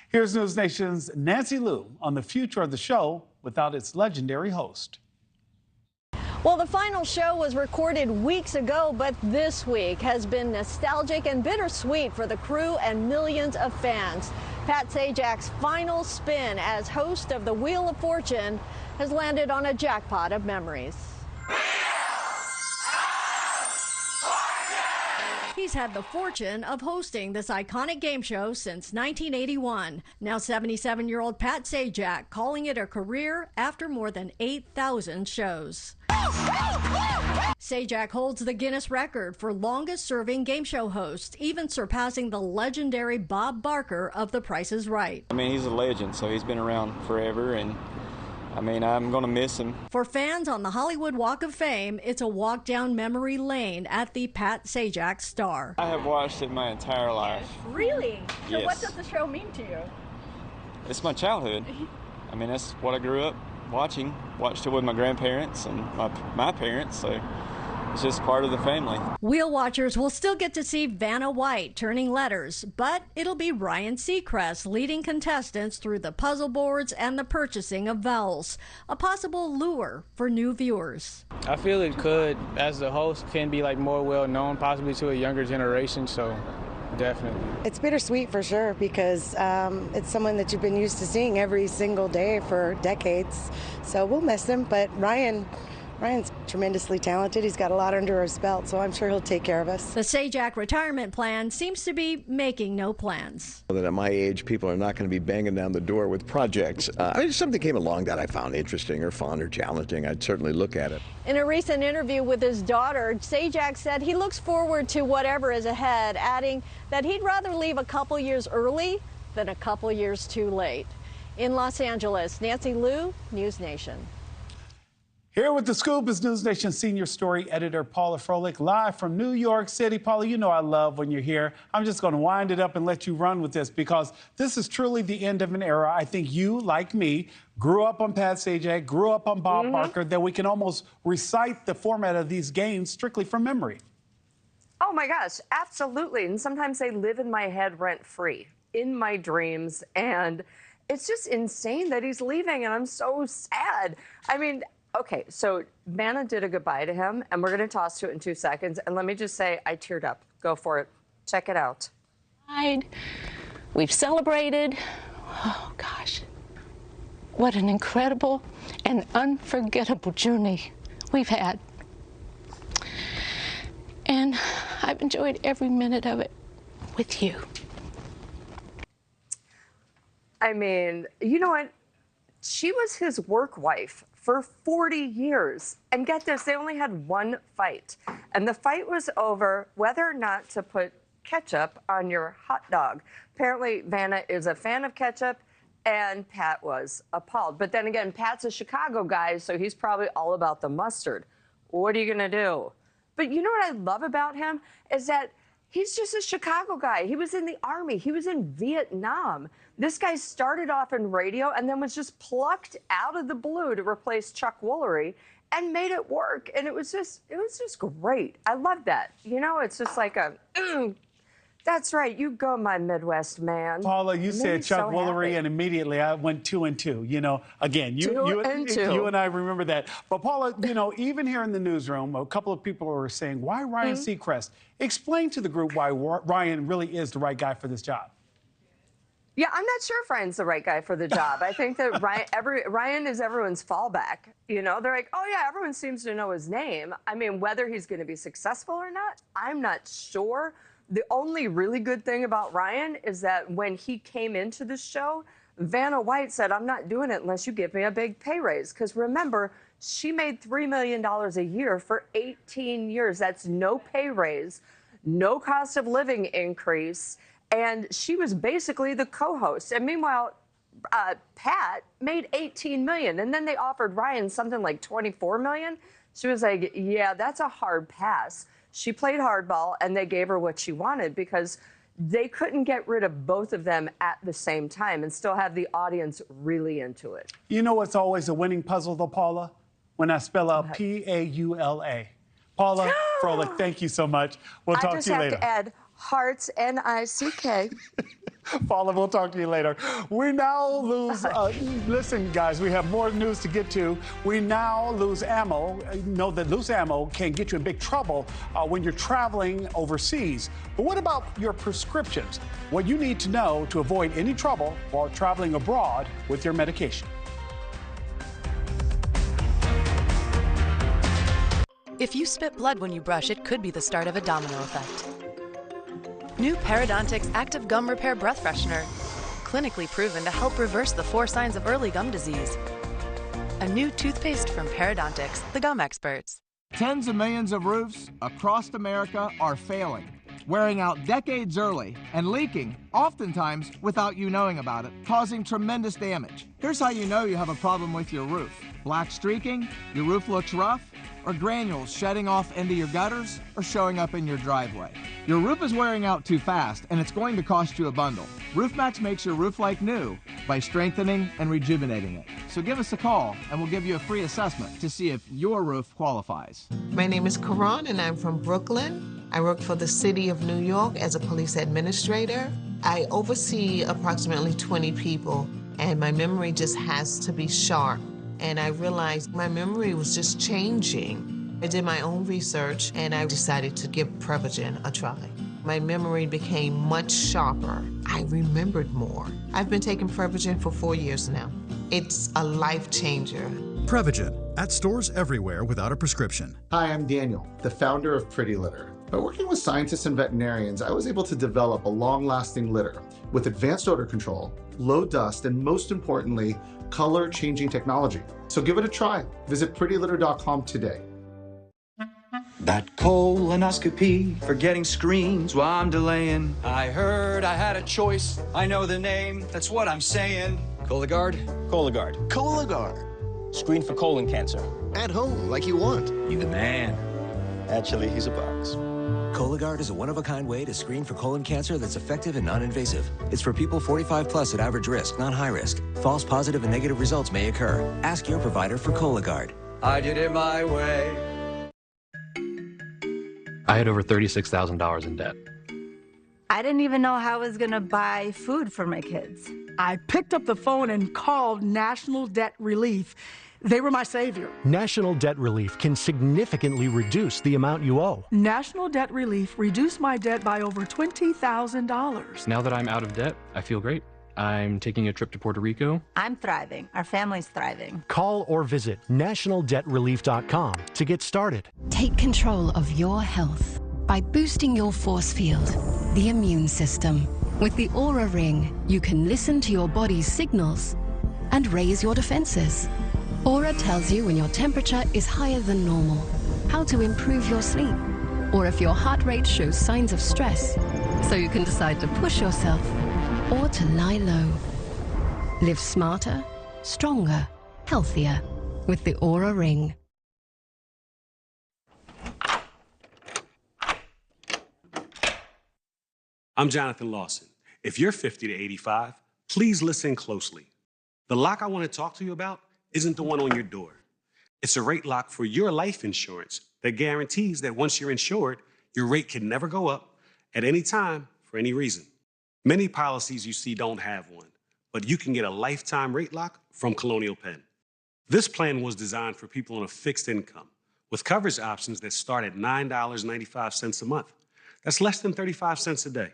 Speaker 5: Here's NewsNation's Nancy Liu on the future of the show without its legendary host.
Speaker 33: Well, the final show was recorded weeks ago, but this week has been nostalgic and bittersweet for the crew and millions of fans. Pat Sajak's final spin as host of the Wheel of Fortune has landed on a jackpot of memories. He's had the fortune of hosting this iconic game show since 1981. Now 77-year-old Pat Sajak calling it a career after more than 8,000 shows. Sajak holds the Guinness record for longest-serving game show host, even surpassing the legendary Bob Barker of The Price is Right.
Speaker 34: I mean, he's a legend, so he's been around forever, and I mean, I'm going to miss him. For fans on the Hollywood Walk of Fame, it's a walk down memory lane at the Pat Sajak Star. I have watched it my entire life.
Speaker 33: Really? So
Speaker 34: Yes.
Speaker 33: what does the show mean to you?
Speaker 34: It's my childhood. I mean, that's what I grew up watching. Watched it with my grandparents and my parents, so it's just part of the family. Wheel watchers will still get to see Vanna White turning letters, but it'll be Ryan Seacrest leading contestants through the puzzle boards and the purchasing of vowels, a possible lure for new viewers.
Speaker 35: I feel it could, as the host, can be like more well known, possibly to a younger generation. So, definitely.
Speaker 36: It's bittersweet for sure because it's someone that you've been used to seeing every single day for decades. So we'll miss him, but Ryan's tremendously talented. He's got a lot under his belt, so I'm sure he'll take care of us. The Sajak retirement plan seems to be making no plans.
Speaker 37: That at my age, people are not going to be banging down the door with projects. If something came along that I found interesting or fun or challenging, I'd certainly look at it.
Speaker 33: In a recent interview with his daughter, Sajak said he looks forward to whatever is ahead, adding that he'd rather leave a couple years early than a couple years too late. In Los Angeles, Nancy Liu, NewsNation.
Speaker 5: Here with the scoop is NewsNation senior story editor Paula Froelich, live from New York City. Paula, you know I love when you're here. I'm just going to wind it up and let you run with this because this is truly the end of an era. I think you, like me, grew up on Pat Sajak, grew up on Bob Barker, that we can almost recite the format of these games strictly from memory.
Speaker 1: Oh my gosh, absolutely. And sometimes they live in my head rent-free, in my dreams. And it's just insane that he's leaving, and I'm so sad. I mean, okay, so Vanna did a goodbye to him, and we're going to toss to it in 2 seconds. And let me just say, I teared up. Go for it. Check it out.
Speaker 2: We've celebrated. Oh, gosh. What an incredible and unforgettable journey we've had. And I've enjoyed every minute of it with you.
Speaker 1: I mean, you know what? She was his work wife for 40 years. And get this, they only had one fight. And the fight was over whether or not to put ketchup on your hot dog. Apparently, Vanna is a fan of ketchup, and Pat was appalled. But then again, Pat's a Chicago guy, so he's probably all about the mustard. What are you going to do? But you know what I love about him is that he's just a Chicago guy. He was in the Army. He was in Vietnam. This guy started off in radio and then was just plucked out of the blue to replace Chuck Woolery and made it work. And it was just great. I love that. You know, it's just like a, that's right. You go, my Midwest man.
Speaker 5: Paula, you said Chuck Woolery, and immediately I went 2 and 2. You know, again, you and I remember that. But Paula, you know, even here in the newsroom, a couple of people were saying, why Ryan Seacrest? Explain to the group why Ryan really is the right guy for this job.
Speaker 1: Yeah, I'm not sure if Ryan's the right guy for the job. I think that Ryan is everyone's fallback. You know, they're like, oh, yeah, everyone seems to know his name. I mean, whether he's going to be successful or not, I'm not sure. The only really good thing about Ryan is that when he came into the show, Vanna White said, I'm not doing it unless you give me a big pay raise. Because remember, she made $3 million a year for 18 years. That's no pay raise, no cost of living increase. And she was basically the co-host. And meanwhile, Pat made $18 million. And then they offered Ryan something like $24 million. She was like, yeah, that's a hard pass. She played hardball, and they gave her what she wanted because they couldn't get rid of both of them at the same time and still have the audience really into it.
Speaker 5: You know what's always a winning puzzle, though, Paula? When I spell out P-A-U-L-A. Paula Froelich, thank you so much. We'll talk to you later.
Speaker 1: I just have to add hearts, N-I-C-K.
Speaker 5: Paula, we'll talk to you later. We now lose, listen, guys, we have more news to get to. We now lose ammo. Know that loose ammo can get you in big trouble when you're traveling overseas. But what about your prescriptions? What you need to know to avoid any trouble while traveling abroad with your medication.
Speaker 4: If you spit blood when you brush, it could be the start of a domino effect. New Parodontax Active Gum Repair Breath Freshener, clinically proven to help reverse the 4 signs of early gum disease. A new toothpaste from Parodontax, the gum experts.
Speaker 3: Tens of millions of roofs across America are failing, wearing out decades early and leaking, oftentimes without you knowing about it, causing tremendous damage. Here's how you know you have a problem with your roof. Black streaking, your roof looks rough, or granules shedding off into your gutters or showing up in your driveway. Your roof is wearing out too fast, and it's going to cost you a bundle. RoofMax makes your roof like new by strengthening and rejuvenating it. So give us a call, and we'll give you a free assessment to see if your roof qualifies.
Speaker 14: My name is Karan, and I'm from Brooklyn. I work for the City of New York as a police administrator. I oversee approximately 20 people, and my memory just has to be sharp. And I realized my memory was just changing. I did my own research, and I decided to give Prevagen a try. My memory became much sharper. I remembered more. I've been taking Prevagen for 4 years now. It's a life changer.
Speaker 17: Prevagen, at stores everywhere without a prescription.
Speaker 18: Hi, I'm Daniel, the founder of Pretty Litter. By working with scientists and veterinarians, I was able to develop a long-lasting litter with advanced odor control, low dust, and most importantly, color-changing technology. So give it a try. Visit prettylitter.com today.
Speaker 19: That colonoscopy, forgetting screens while I'm delaying. I heard I had a choice. I know the name, that's what I'm saying.
Speaker 6: Cologuard?
Speaker 15: Cologuard.
Speaker 6: Cologuard.
Speaker 15: Screen for colon cancer.
Speaker 6: At home, like you want.
Speaker 15: You the man. Actually, he's a box.
Speaker 6: Cologuard is a one-of-a-kind way to screen for colon cancer that's effective and non-invasive. It's for people 45 plus at average risk, not high risk. False positive and negative results may occur. Ask your provider for Cologuard.
Speaker 19: I did it my way.
Speaker 7: I had over $36,000 in debt.
Speaker 8: I didn't even know how I was going to buy food for my kids.
Speaker 9: I picked up the phone and called National Debt Relief. They were my savior.
Speaker 10: National Debt Relief can significantly reduce the amount you owe.
Speaker 9: National Debt Relief reduced my debt by over $20,000.
Speaker 7: Now that I'm out of debt, I feel great. I'm taking a trip to Puerto Rico.
Speaker 8: I'm thriving. Our family's thriving.
Speaker 10: Call or visit nationaldebtrelief.com to get started.
Speaker 11: Take control of your health by boosting your force field, the immune system. With the Aura Ring, you can listen to your body's signals and raise your defenses. Aura tells you when your temperature is higher than normal, how to improve your sleep, or if your heart rate shows signs of stress, so you can decide to push yourself or to lie low. Live smarter, stronger, healthier with the Aura Ring.
Speaker 12: I'm Jonathan Lawson. If you're 50 to 85, please listen closely. The lock I want to talk to you about isn't the one on your door. It's a rate lock for your life insurance that guarantees that once you're insured, your rate can never go up at any time for any reason. Many policies you see don't have one, but you can get a lifetime rate lock from Colonial Penn. This plan was designed for people on a fixed income with coverage options that start at $9.95 a month. That's less than 35 cents a day.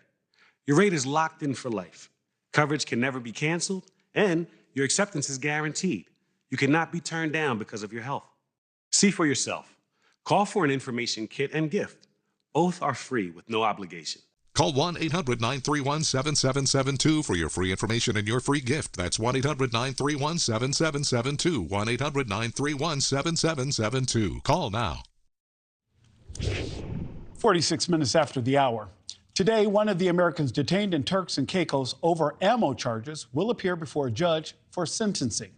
Speaker 12: Your rate is locked in for life. Coverage can never be canceled, and your acceptance is guaranteed. You cannot be turned down because of your health. See for yourself. Call for an information kit and gift. Both are free with no obligation.
Speaker 20: Call 1-800-931-7772 for your free information and your free gift. That's 1-800-931-7772. 1-800-931-7772. Call now.
Speaker 5: 46 minutes after the hour. Today, one of the Americans detained in Turks and Caicos over ammo charges will appear before a judge for sentencing.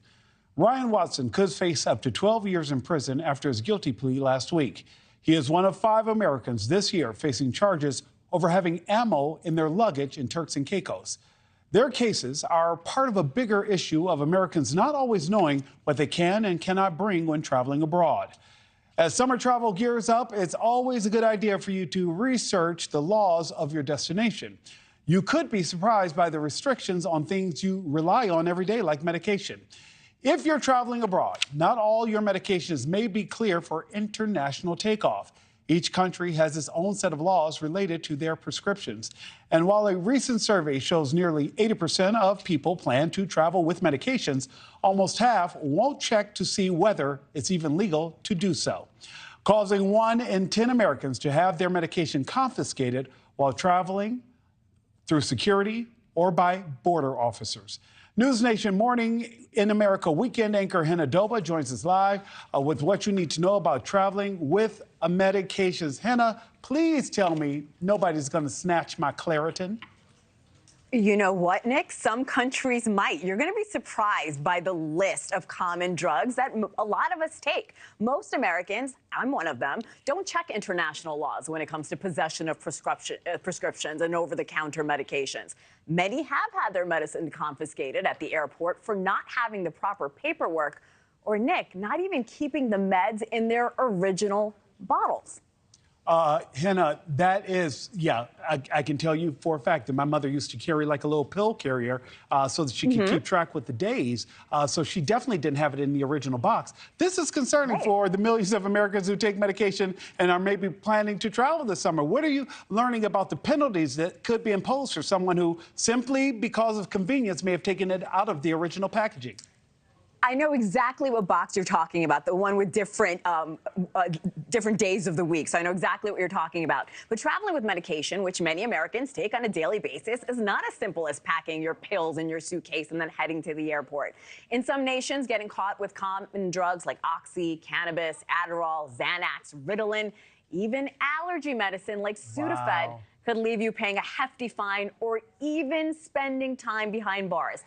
Speaker 5: Ryan Watson could face up to 12 years in prison after his guilty plea last week. He is one of 5 Americans this year facing charges over having ammo in their luggage in Turks and Caicos. Their cases are part of a bigger issue of Americans not always knowing what they can and cannot bring when traveling abroad. As summer travel gears up, it's always a good idea for you to research the laws of your destination. You could be surprised by the restrictions on things you rely on every day, like medication. If you're traveling abroad, not all your medications may be clear for international takeoff. Each country has its own set of laws related to their prescriptions. And while a recent survey shows nearly 80% of people plan to travel with medications, almost half won't check to see whether it's even legal to do so, causing 1 in 10 Americans to have their medication confiscated while traveling through security or by border officers. NewsNation Morning in America weekend anchor Henna Doba joins us live with what you need to know about traveling with medications. Henna, please tell me nobody's going to snatch my Claritin.
Speaker 21: You know what, Nick? Some countries might. You're going to be surprised by the list of common drugs that a lot of us take. Most Americans, I'm one of them, don't check international laws when it comes to possession of prescriptions and over-the-counter medications. Many have had their medicine confiscated at the airport for not having the proper paperwork or, Nick, not even keeping the meds in their original bottles.
Speaker 5: Henna, that is, yeah, I can tell you for a fact that my mother used to carry like a little pill carrier so that she could keep track with the days. So she definitely didn't have it in the original box. This is concerning for the millions of Americans who take medication and are maybe planning to travel this summer. What are you learning about the penalties that could be imposed for someone who simply because of convenience may have taken it out of the original packaging?
Speaker 21: I know exactly what box you're talking about, the one with different days of the week. So I know exactly what you're talking about. But traveling with medication, which many Americans take on a daily basis, is not as simple as packing your pills in your suitcase and then heading to the airport. In some nations, getting caught with common drugs like Oxy, cannabis, Adderall, Xanax, Ritalin, even allergy medicine like Sudafed could leave you paying a hefty fine or even spending time behind bars.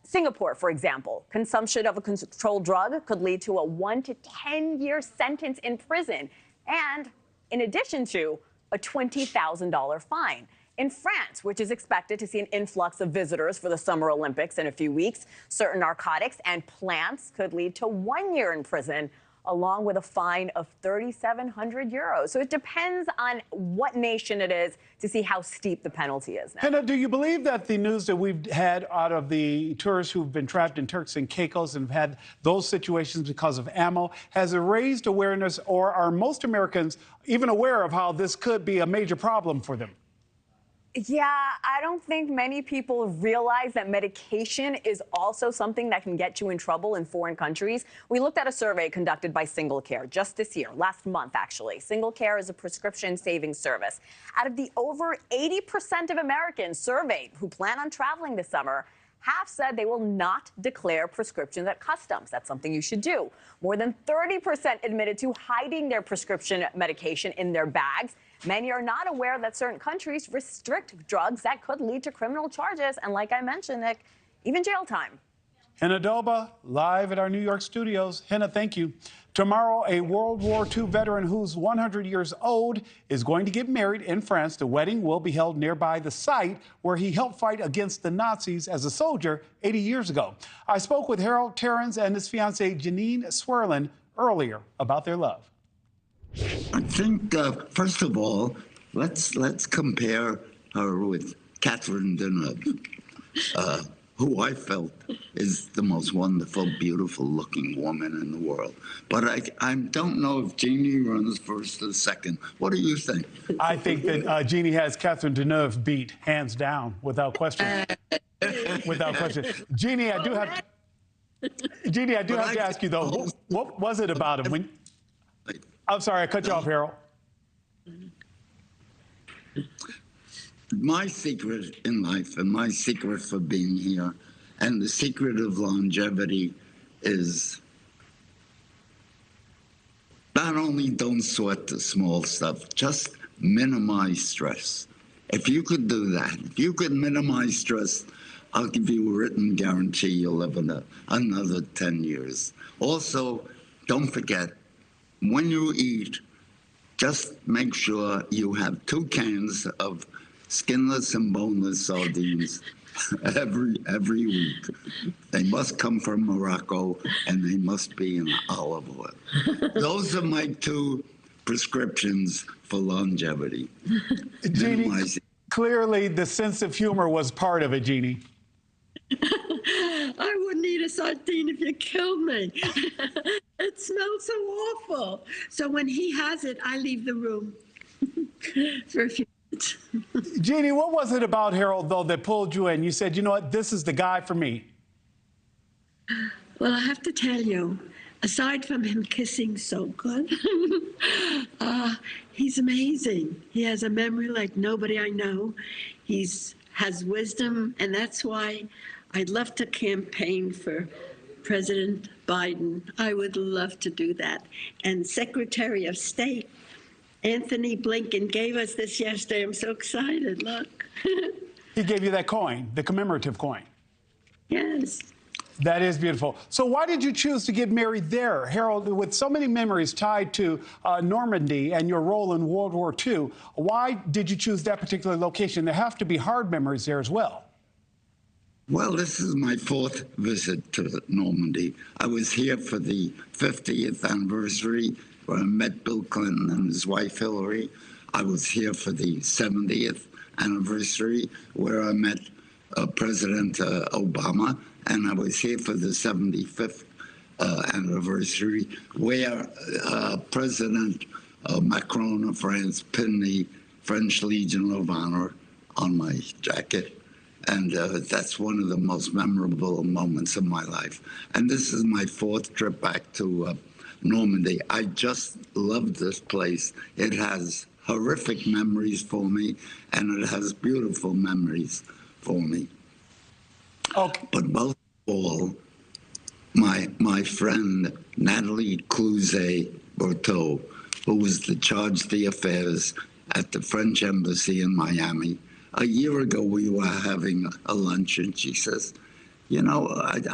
Speaker 21: Singapore, for example, consumption of a controlled drug could lead to a 1 to 10-year sentence in prison, and in addition to a $20,000 fine. In France, which is expected to see an influx of visitors for the Summer Olympics in a few weeks, certain narcotics and plants could lead to 1 year in prison, along with a fine of 3,700 euros. So it depends on what nation it is to see how steep the penalty is now.
Speaker 5: Hannah, do you believe that the news that we've had out of the tourists who've been trapped in Turks and Caicos and have had those situations because of ammo has raised awareness, or are most Americans even aware of how this could be a major problem for them?
Speaker 21: Yeah, I don't think many people realize that medication is also something that can get you in trouble in foreign countries. We looked at a survey conducted by Single Care just this year, last month actually. Single Care is a prescription savings service. Out of the over 80% of Americans surveyed who plan on traveling this summer, half said they will not declare prescriptions at customs. That's something you should do. More than 30% admitted to hiding their prescription medication in their bags. Many are not aware that certain countries restrict drugs that could lead to criminal charges. And like I mentioned, Nick, even jail time.
Speaker 5: Hannah Doba, live at our New York studios. Hannah, thank you. Tomorrow, a World War II veteran who's 100 years old is going to get married in France. The wedding will be held nearby the site where he helped fight against the Nazis as a soldier 80 years ago. I spoke with Harold Terrans and his fiancée, Janine Swerlin, earlier about their love.
Speaker 13: I think, first of all, let's compare her with Catherine Deneuve, who I felt is the most wonderful, beautiful-looking woman in the world. But I don't know if Jeannie runs first or second. What do you think?
Speaker 5: I think that Jeannie has Catherine Deneuve beat, hands down, without question. Without question. Jeannie, I do have to ask you, though, what was it about him? I'm sorry, I cut you off, Harold.
Speaker 13: My secret in life and my secret for being here and the secret of longevity is not only don't sweat the small stuff, just minimize stress. If you could do that, if you could minimize stress, I'll give you a written guarantee you'll live another 10 years. Also, don't forget, when you eat, just make sure you have 2 cans of skinless and boneless sardines every week. They must come from Morocco, and they must be in olive oil. Those are my 2 prescriptions for longevity.
Speaker 5: Jeannie, clearly the sense of humor was part of it, Jeannie.
Speaker 16: I wouldn't eat a sardine if you killed me. It smells so awful. So when he has it, I leave the room for a few minutes.
Speaker 5: Jeannie, what was it about Harold, though, that pulled you in? You said, you know what, this is the guy for me.
Speaker 16: Well, I have to tell you, aside from him kissing so good, he's amazing. He has a memory like nobody I know. Has wisdom, and that's why I'd love to campaign for President Biden. I would love to do that. And Secretary of State Anthony Blinken gave us this yesterday. I'm so excited. Look.
Speaker 5: He gave you that coin, the commemorative coin.
Speaker 16: Yes.
Speaker 5: That is beautiful. So why did you choose to get married there? Harold, with so many memories tied to Normandy and your role in World War II, why did you choose that particular location? There have to be hard memories there as well.
Speaker 13: Well, this is my 4th visit to Normandy. I was here for the 50th anniversary where I met Bill Clinton and his wife Hillary. I was here for the 70th anniversary where I met President Obama. And I was here for the 75th anniversary, where President Macron of France pinned the French Legion of Honor on my jacket. And that's one of the most memorable moments of my life. And this is my 4th trip back to Normandy. I just love this place. It has horrific memories for me, and it has beautiful memories for me.
Speaker 5: Okay.
Speaker 13: But most of all, my friend Natalie Clouzet-Berteau, who was the charge d'affaires at the French embassy in Miami. A year ago, we were having a lunch, and she says, you know,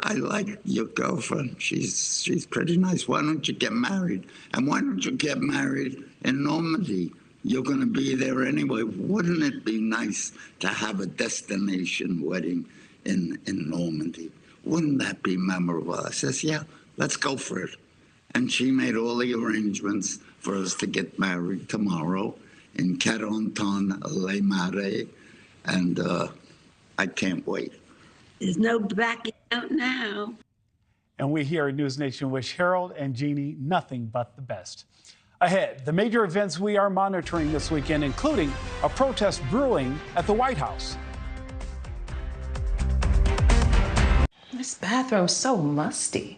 Speaker 13: I like your girlfriend. She's pretty nice. Why don't you get married? And why don't you get married in Normandy? You're going to be there anyway. Wouldn't it be nice to have a destination wedding in Normandy? Wouldn't that be memorable? I says, yeah, let's go for it. And she made all the arrangements for us to get married tomorrow in Carentan-le-Marais. And I can't wait.
Speaker 16: There's no backing out now.
Speaker 5: And we here at News Nation wish Harold and Jeannie nothing but the best. Ahead, the major events we are monitoring this weekend, including a protest brewing at the White House.
Speaker 2: This bathroom's so musty.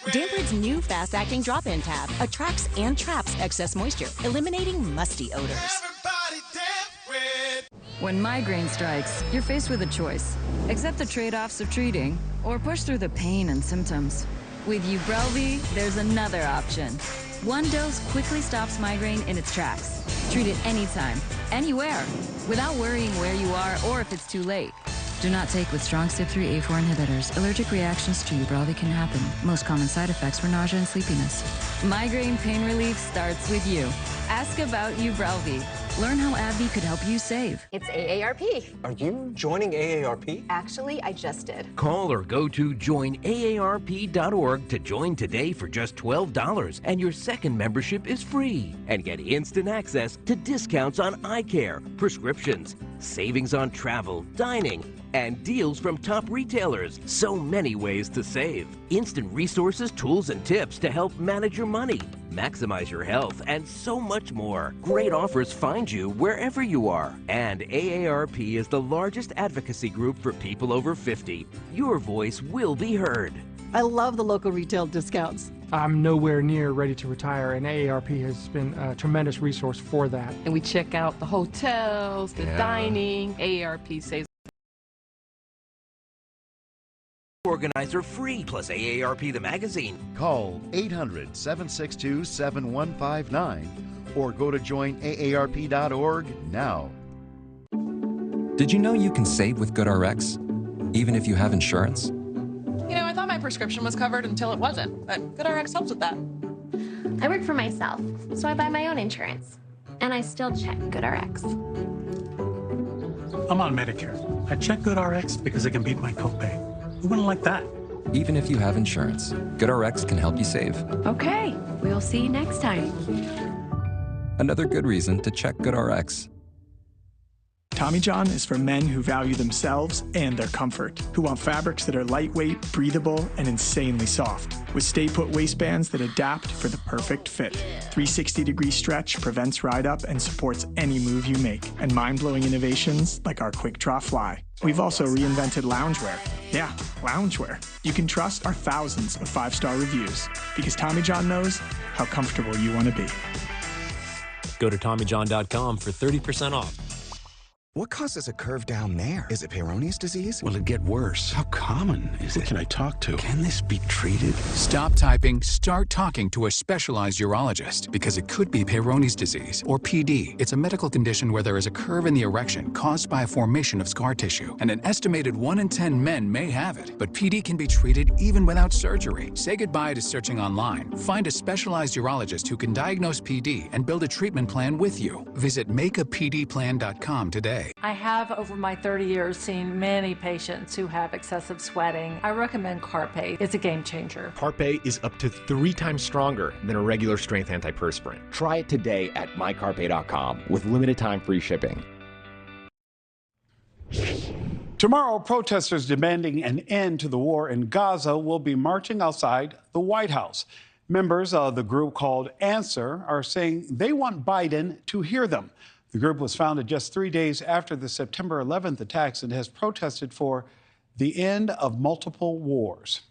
Speaker 22: Damprid's new fast-acting drop-in tab attracts and traps excess moisture, eliminating musty odors.
Speaker 23: When migraine strikes, you're faced with a choice. Accept the trade-offs of treating, or push through the pain and symptoms. With Ubrelvy, there's another option. One dose quickly stops migraine in its tracks. Treat it anytime, anywhere, without worrying where you are or if it's too late. Do not take with strong CYP3A4 inhibitors. Allergic reactions to Ubrelvy can happen. Most common side effects were nausea and sleepiness. Migraine pain relief starts with you. Ask about Ubrelvy. Learn how AbbVie could help you save.
Speaker 22: It's AARP.
Speaker 24: Are you joining AARP?
Speaker 22: Actually, I just did.
Speaker 25: Call or go to joinaarp.org to join today for just $12, and your second membership is free. And get instant access to discounts on eye care, prescriptions, savings on travel, dining, and deals from top retailers. So many ways to save. Instant resources, tools, and tips to help manage your money, maximize your health, and so much more. Great offers find you wherever you are. And AARP is the largest advocacy group for people over 50. Your voice will be heard.
Speaker 26: I love the local retail discounts.
Speaker 27: I'm nowhere near ready to retire, and AARP has been a tremendous resource for that.
Speaker 2: And we check out the hotels, the dining. AARP saves.
Speaker 25: Organizer free, plus AARP the magazine.
Speaker 17: Call 800-762-7159 or go to joinaarp.org now.
Speaker 6: Did you know you can save with GoodRx, even if you have insurance?
Speaker 28: You know, I thought my prescription was covered until it wasn't, but GoodRx helps with that.
Speaker 29: I work for myself, so I buy my own insurance. And I still check GoodRx.
Speaker 12: I'm on Medicare. I check GoodRx because it can beat my copay. Who wouldn't like that?
Speaker 6: Even if you have insurance, GoodRx can help you save.
Speaker 29: Okay, we'll see you next time.
Speaker 6: Another good reason to check GoodRx.
Speaker 30: Tommy John is for men who value themselves and their comfort, who want fabrics that are lightweight, breathable, and insanely soft, with stay-put waistbands that adapt for the perfect fit. 360-degree stretch prevents ride-up and supports any move you make, and mind-blowing innovations like our Quick Draw Fly. We've also reinvented loungewear. Yeah, loungewear. You can trust our thousands of 5-star reviews, because Tommy John knows how comfortable you want to be.
Speaker 31: Go to TommyJohn.com for 30% off.
Speaker 32: What causes a curve down there? Is it Peyronie's disease?
Speaker 15: Will it get worse? How common is it? Who can I talk to? Can this be treated?
Speaker 33: Stop typing, start talking to a specialized urologist, because it could be Peyronie's disease, or PD. It's a medical condition where there is a curve in the erection caused by a formation of scar tissue, and an estimated 1 in 10 men may have it. But PD can be treated even without surgery. Say goodbye to searching online. Find a specialized urologist who can diagnose PD and build a treatment plan with you. Visit makeapdplan.com today.
Speaker 34: I have, over my 30 years, seen many patients who have excessive sweating. I recommend Carpe. It's a game changer.
Speaker 35: Carpe is up to 3 times stronger than a regular strength antiperspirant. Try it today at mycarpe.com with limited time free shipping.
Speaker 5: Tomorrow, protesters demanding an end to the war in Gaza will be marching outside the White House. Members of the group called Answer are saying they want Biden to hear them. The group was founded just 3 days after the September 11th attacks and has protested for the end of multiple wars.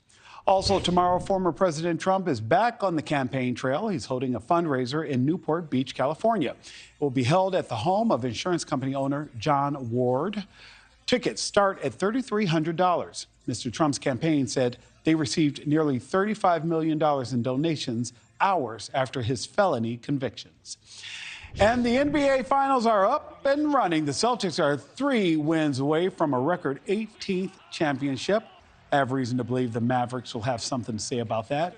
Speaker 5: Also tomorrow, former President Trump is back on the campaign trail. He's holding a fundraiser in Newport Beach, California. It will be held at the home of insurance company owner John Ward. Tickets start at $3,300. Mr. Trump's campaign said they received nearly $35 million in donations hours after his felony convictions. And the NBA Finals are up and running. The Celtics are 3 wins away from a record 18th championship. I have reason to believe the Mavericks will have something to say about that.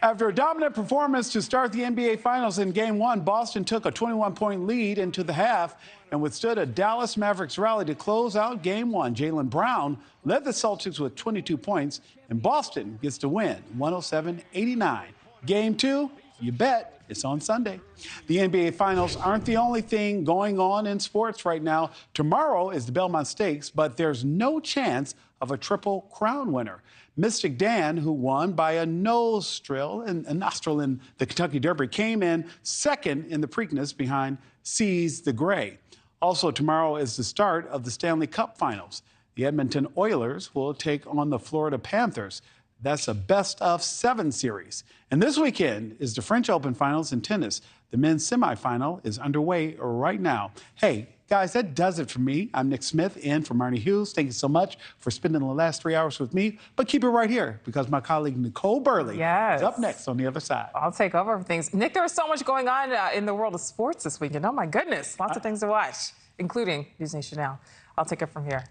Speaker 5: After a dominant performance to start the NBA Finals in Game 1, Boston took a 21-point lead into the half and withstood a Dallas Mavericks rally to close out Game 1. Jaylen Brown led the Celtics with 22 points, and Boston gets to win 107-89. Game 2, you bet, it's on Sunday. The NBA Finals aren't the only thing going on in sports right now. Tomorrow is the Belmont Stakes, but there's no chance of a Triple Crown winner. Mystic Dan, who won by a nostril in the Kentucky Derby, came in second in the Preakness behind Seize the Gray. Also tomorrow is the start of the Stanley Cup Finals. The Edmonton Oilers will take on the Florida Panthers. That's a best-of-7 series. And this weekend is the French Open Finals in tennis. The men's semifinal is underway right now. Hey, guys, that does it for me. I'm Nick Smith in for Marni Hughes. Thank you so much for spending the last 3 hours with me. But keep it right here because my colleague Nichole Berlie is up next on the other side.
Speaker 1: I'll take over things. Nick, there was so much going on in the world of sports this weekend. Oh, my goodness. Lots of things to watch, including NewsNation Now. I'll take it from here.